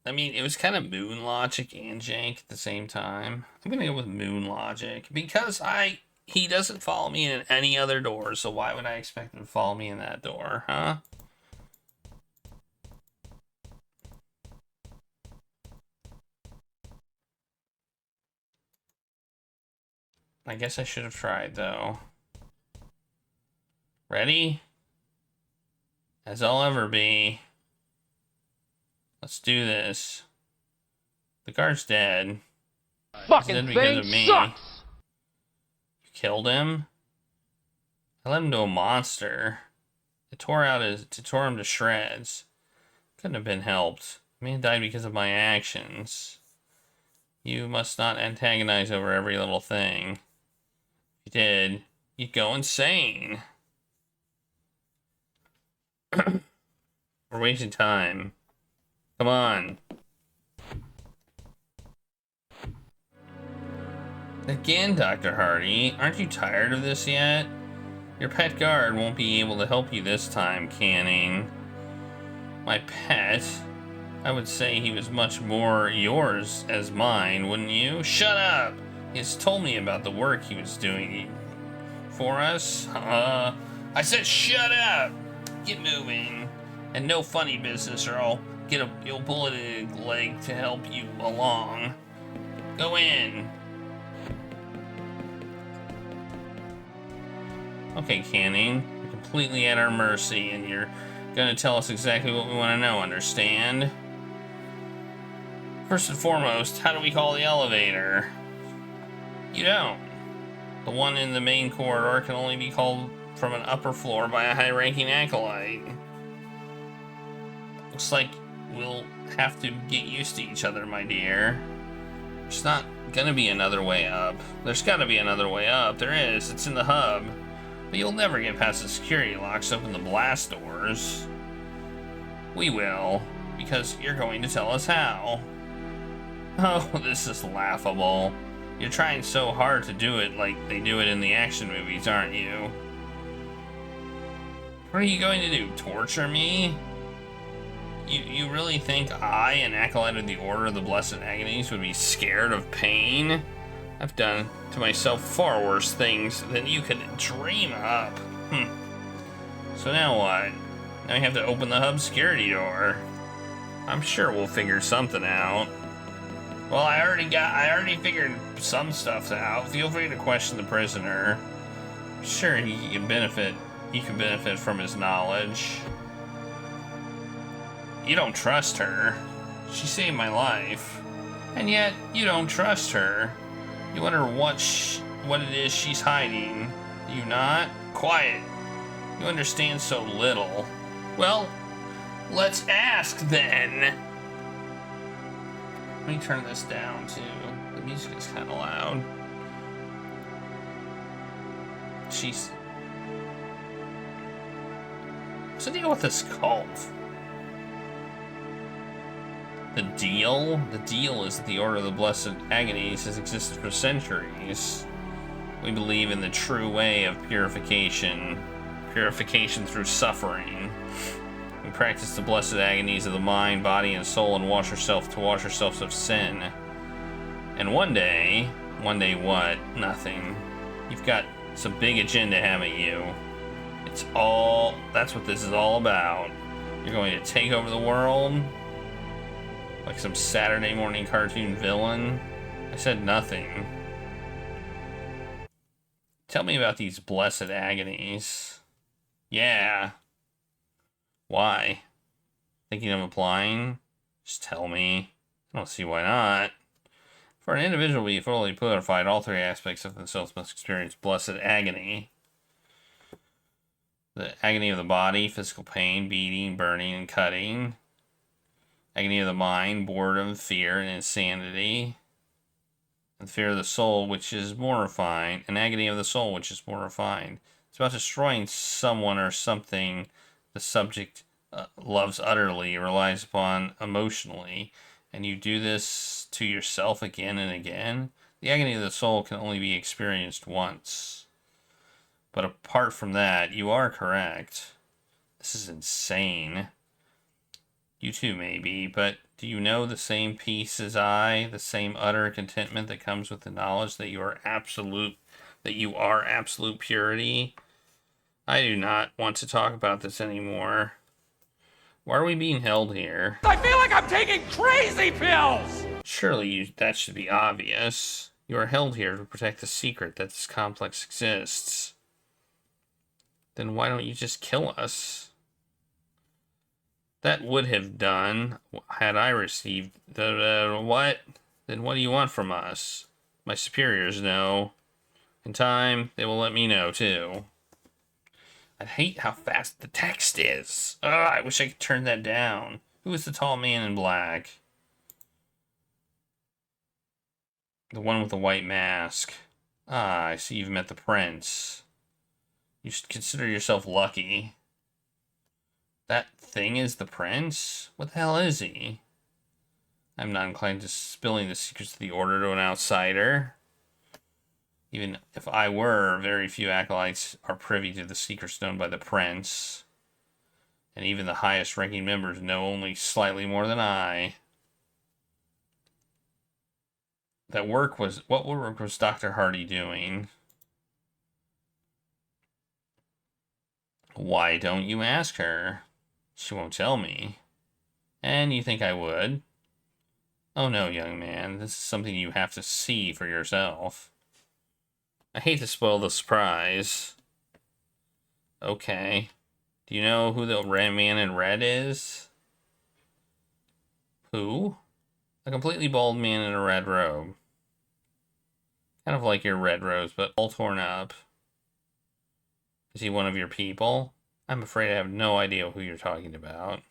A: I mean, it was kind of moon logic and jank at the same time. I'm gonna go with moon logic because he doesn't follow me in any other door, so why would I expect him to follow me in that door, huh? I guess I should have tried, though. Ready? As I'll ever be. Let's do this. The guard's dead.
B: Fucking thing sucks!
A: You killed him? I let him to a monster. It tore him to shreds. Couldn't have been helped. The man died because of my actions. You must not antagonize over every little thing. If you did, you'd go insane. We're wasting time. Come on. Again, Dr. Harty, aren't you tired of this yet? Your pet guard won't be able to help you this time, Canning. My pet? I would say he was much more yours as mine, wouldn't you? Shut up! He's told me about the work he was doing for us. I said shut up! Get moving. And no funny business or I'll get a bullet in the leg to help you along. Go in. Okay, Canning. You're completely at our mercy and you're gonna tell us exactly what we want to know, understand? First and foremost, how do we call the elevator? You don't. The one in the main corridor can only be called from an upper floor by a high-ranking acolyte. Looks like we'll have to get used to each other, my dear. There's not gonna be another way up. There's gotta be another way up. There is. It's in the hub. But you'll never get past the security locks open the blast doors. We will, because you're going to tell us how. Oh, this is laughable. You're trying so hard to do it like they do it in the action movies, aren't you? What are you going to do, torture me? You really think I, an acolyte of the Order of the Blessed Agonies, would be scared of pain? I've done to myself far worse things than you could dream up. So now what? Now we have to open the hub security door. I'm sure we'll figure something out. Well, I already figured some stuff out. Feel free to question the prisoner. Sure, he can benefit from his knowledge. You don't trust her. She saved my life. And yet, you don't trust her. You wonder what it is she's hiding. Do you not? Quiet. You understand so little. Well, let's ask then. Let me turn this down too. The music is kind of loud. Jeez. What's the deal with this cult? The deal? The deal is that the Order of the Blessed Agonies has existed for centuries. We believe in the true way of purification. Purification through suffering. We practice the blessed agonies of the mind, body, and soul and wash ourselves of sin. And one day what? Nothing. You've got some big agenda, haven't you? That's what this is all about. You're going to take over the world? Like some Saturday morning cartoon villain? I said nothing. Tell me about these blessed agonies. Yeah. Why? Thinking of applying? Just tell me. I don't see why not. For an individual to be fully purified, all three aspects of themselves must experience blessed agony. The agony of the body, physical pain, beating, burning, and cutting. Agony of the mind, boredom, fear, and insanity. And fear of the soul, which is more refined. And agony of the soul, which is more refined. It's about destroying someone or something the subject loves utterly, relies upon emotionally, and you do this to yourself again and again. The agony of the soul can only be experienced once. But apart from that, you are correct. This is insane. You too, maybe, but do you know the same peace as I, the same utter contentment that comes with the knowledge that you are absolute purity? I do not want to talk about this anymore. Why are we being held here?
B: I feel like I'm taking crazy pills!
A: Surely that should be obvious. You are held here to protect the secret that this complex exists. Then why don't you just kill us? That would have done had I received the what? Then what do you want from us? My superiors know. In time, they will let me know too. I hate how fast the text is. Ugh, I wish I could turn that down. Who is the tall man in black? The one with the white mask. Ah, I see you've met the prince. You should consider yourself lucky. That thing is the prince? What the hell is he? I'm not inclined to spilling the secrets of the order to an outsider. Even if I were, very few acolytes are privy to the secrets known by the prince. And even the highest ranking members know only slightly more than I. What work was Dr. Harty doing? Why don't you ask her? She won't tell me. And you think I would? Oh no, young man, this is something you have to see for yourself. I hate to spoil the surprise. Okay. Do you know who the red man in red is? Who? A completely bald man in a red robe. Kind of like your red rose, but all torn up. Is he one of your people? I'm afraid I have no idea who you're talking about.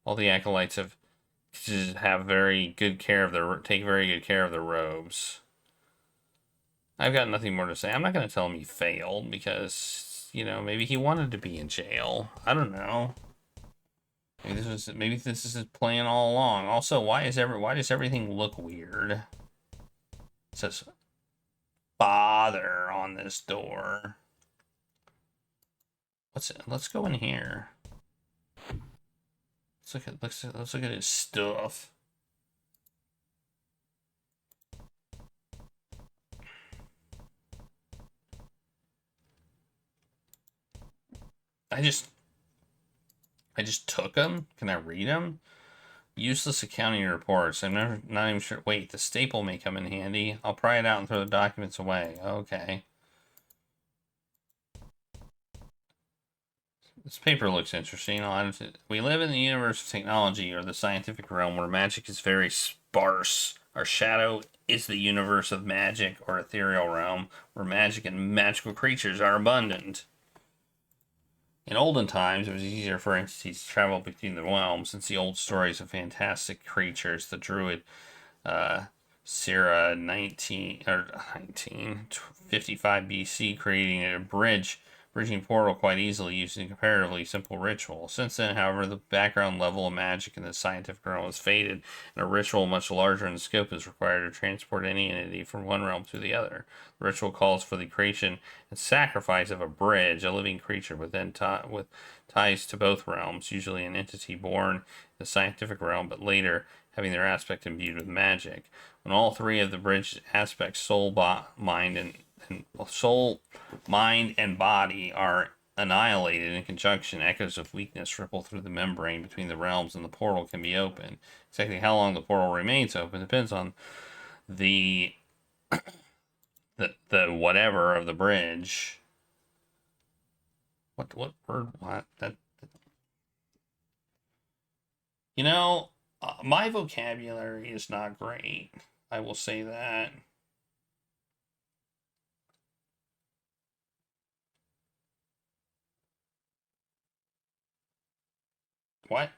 A: All the acolytes have very good care of take very good care of their robes. I've got nothing more to say. I'm not going to tell him he failed because, you know, maybe he wanted to be in jail. I don't know. Maybe this is his plan all along. Also, why does everything look weird? It says father on this door. Let's go in here. Let's look at his stuff. I just took them. Can I read them? Useless accounting reports. I'm not even sure. Wait, the staple may come in handy. I'll pry it out and throw the documents away. Okay. This paper looks interesting. We live in the universe of technology, or the scientific realm, where magic is very sparse. Our shadow is the universe of magic, or ethereal realm, where magic and magical creatures are abundant. In olden times, it was easier for entities to travel between the realms, since the old stories of fantastic creatures, the druid Sira 1955 BC, creating a bridging portal quite easily using a comparatively simple ritual. Since then, however, the background level of magic in the scientific realm has faded, and a ritual much larger in scope is required to transport any entity from one realm to the other. The ritual calls for the creation and sacrifice of a bridge, a living creature with ties to both realms, usually an entity born in the scientific realm, but later having their aspect imbued with magic. When all three of the bridge aspects, soul, mind, and body, are annihilated in conjunction, echoes of weakness ripple through the membrane between the realms, and the portal can be opened. Exactly how long the portal remains open depends on the whatever of the bridge. What word? What that? You know, my vocabulary is not great. I will say that. What?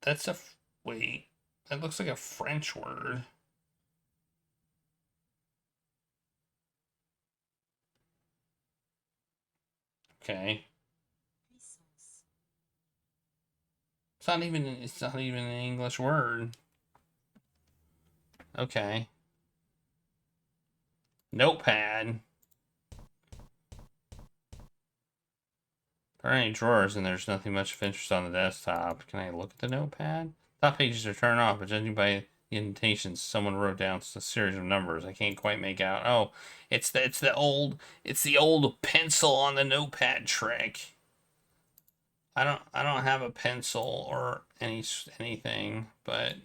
A: That's wait. That looks like a French word. Okay. It's not even an English word. Okay. Notepad. There are any drawers and there's nothing much of interest on the desktop. Can I look at the notepad? Top pages are turned off, but judging by the indentations, someone wrote down a series of numbers. I can't quite make out. Oh, it's the old pencil on the notepad trick. I don't have a pencil or anything, but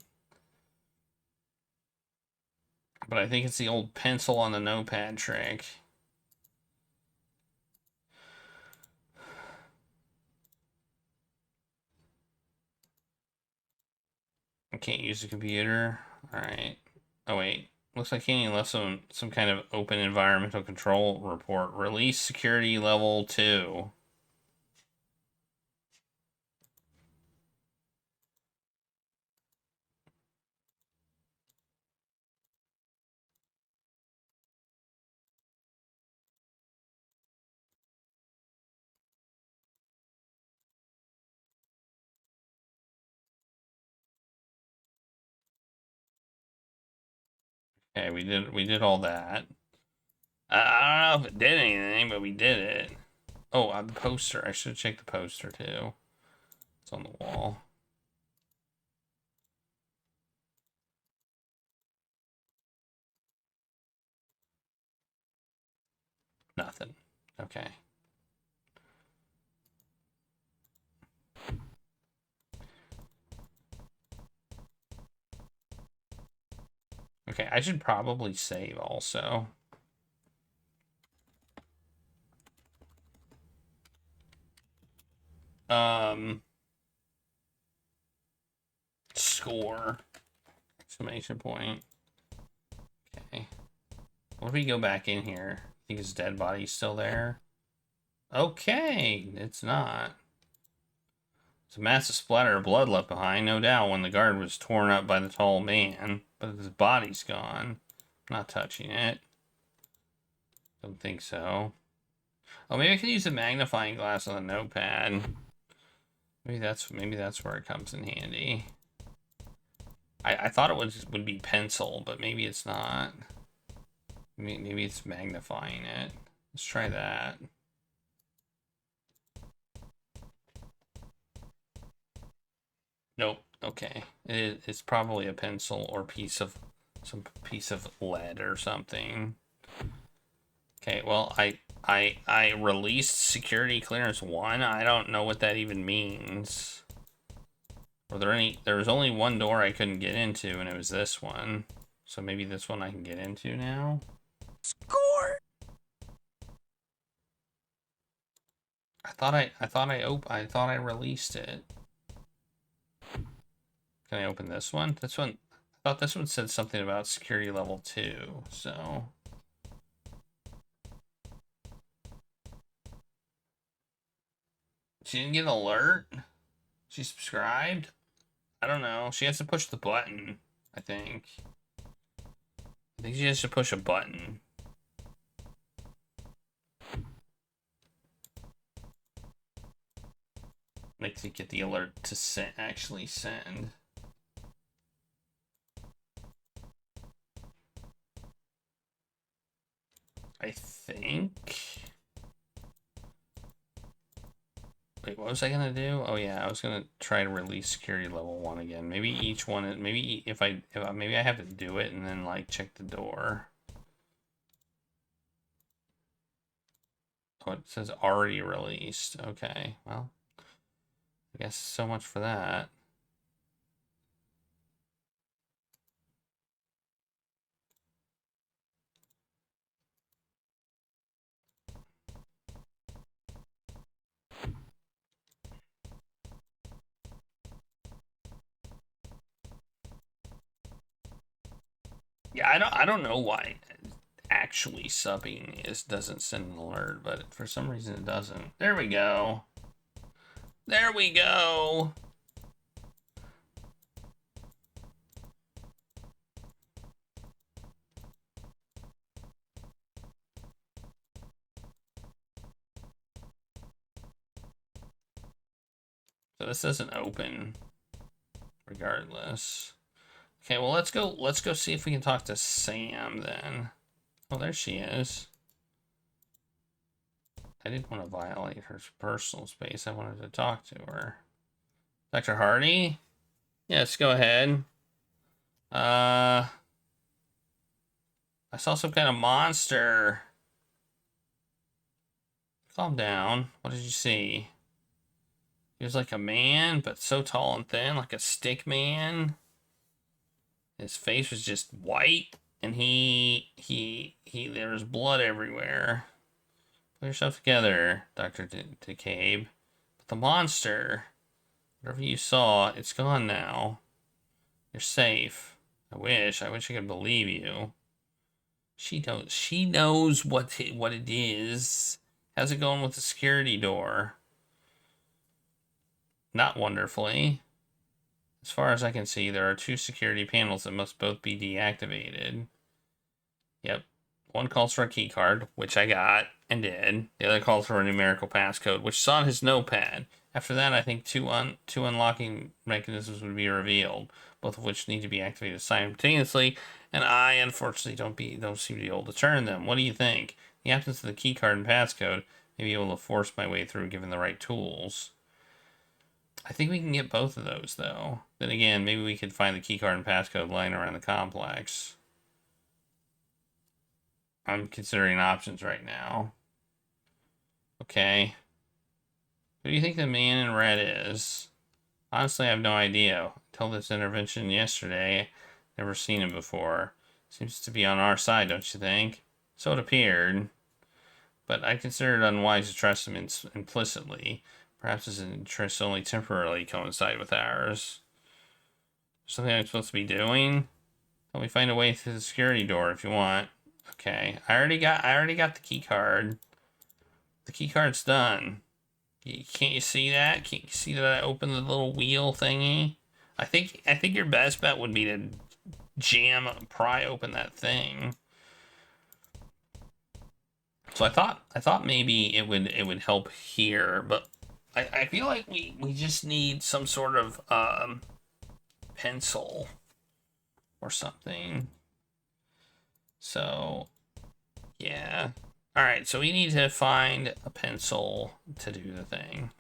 A: I think it's the old pencil on the notepad trick. I can't use the computer. All right. Oh wait. Looks like Canyon left some kind of open environmental control report. Release security level 2. Okay, we did all that. I don't know if it did anything, but we did it. Oh, the poster. I should check the poster too. It's on the wall. Nothing. Okay. Okay, I should probably save also. Score. Exclamation point. Okay. What if we go back in here? I think his dead body's still there. Okay, it's not. It's a massive splatter of blood left behind, no doubt, when the guard was torn up by the tall man. But his body's gone. I'm not touching it. Don't think so. Oh, maybe I could use the magnifying glass on the notepad. Maybe that's where it comes in handy. I thought it would be pencil, but maybe it's not. Maybe it's magnifying it. Let's try that. Nope. Okay. It's probably a pencil or some piece of lead or something. Okay. Well, I released security clearance 1. I don't know what that even means. There was only one door I couldn't get into, and it was this one. So maybe this one I can get into now.
B: Score!
A: I thought I released it. Can I open this one? This one, I thought this one said something about security level 2, so. She didn't get an alert? She subscribed? I don't know. She has to push the button, I think. I think she has to push a button. Like to get the alert to actually send. I think. Wait, what was I gonna do? Oh yeah, I was gonna try to release security level 1 again. Maybe each one. Maybe maybe I have to do it and then like check the door. Oh, it says already released. Okay, well, I guess so much for that. Yeah, I don't know why actually subbing doesn't send an alert, but for some reason it doesn't. There we go. There we go. So this doesn't open regardless. Okay, well let's go see if we can talk to Sam then. Oh, there she is. I didn't want to violate her personal space. I wanted to talk to her. Dr. Harty? Yes, go ahead. I saw some kind of monster. Calm down. What did you see? He was like a man, but so tall and thin, like a stick man. His face was just white, and there was blood everywhere. Pull yourself together, Dr. DeCabe. But the monster, whatever you saw, it's gone now. You're safe. I wish I could believe you. She knows what it is. How's it going with the security door? Not wonderfully. As far as I can see, there are 2 security panels that must both be deactivated. Yep. One calls for a key card, which I got and did. The other calls for a numerical passcode, which saw his notepad. After that, I think two unlocking mechanisms would be revealed, both of which need to be activated simultaneously, and I unfortunately don't seem to be able to turn them. What do you think? In the absence of the key card and passcode, may be able to force my way through given the right tools. I think we can get both of those, though. Then again, maybe we could find the keycard and passcode lying around the complex. I'm considering options right now. Okay. Who do you think the man in red is? Honestly, I have no idea. Until this intervention yesterday, never seen him before. Seems to be on our side, don't you think? So it appeared. But I consider it unwise to trust him implicitly. Perhaps his interests only temporarily coincide with ours. Something I'm supposed to be doing? Let me find a way through the security door if you want. Okay, I already got the key card. The key card's done. Can't you see that? Can't you see that I opened the little wheel thingy? I think your best bet would be to pry open that thing. So I thought maybe it would help here, but I feel like we just need some sort of pencil or something. So yeah. Alright, so we need to find a pencil to do the thing.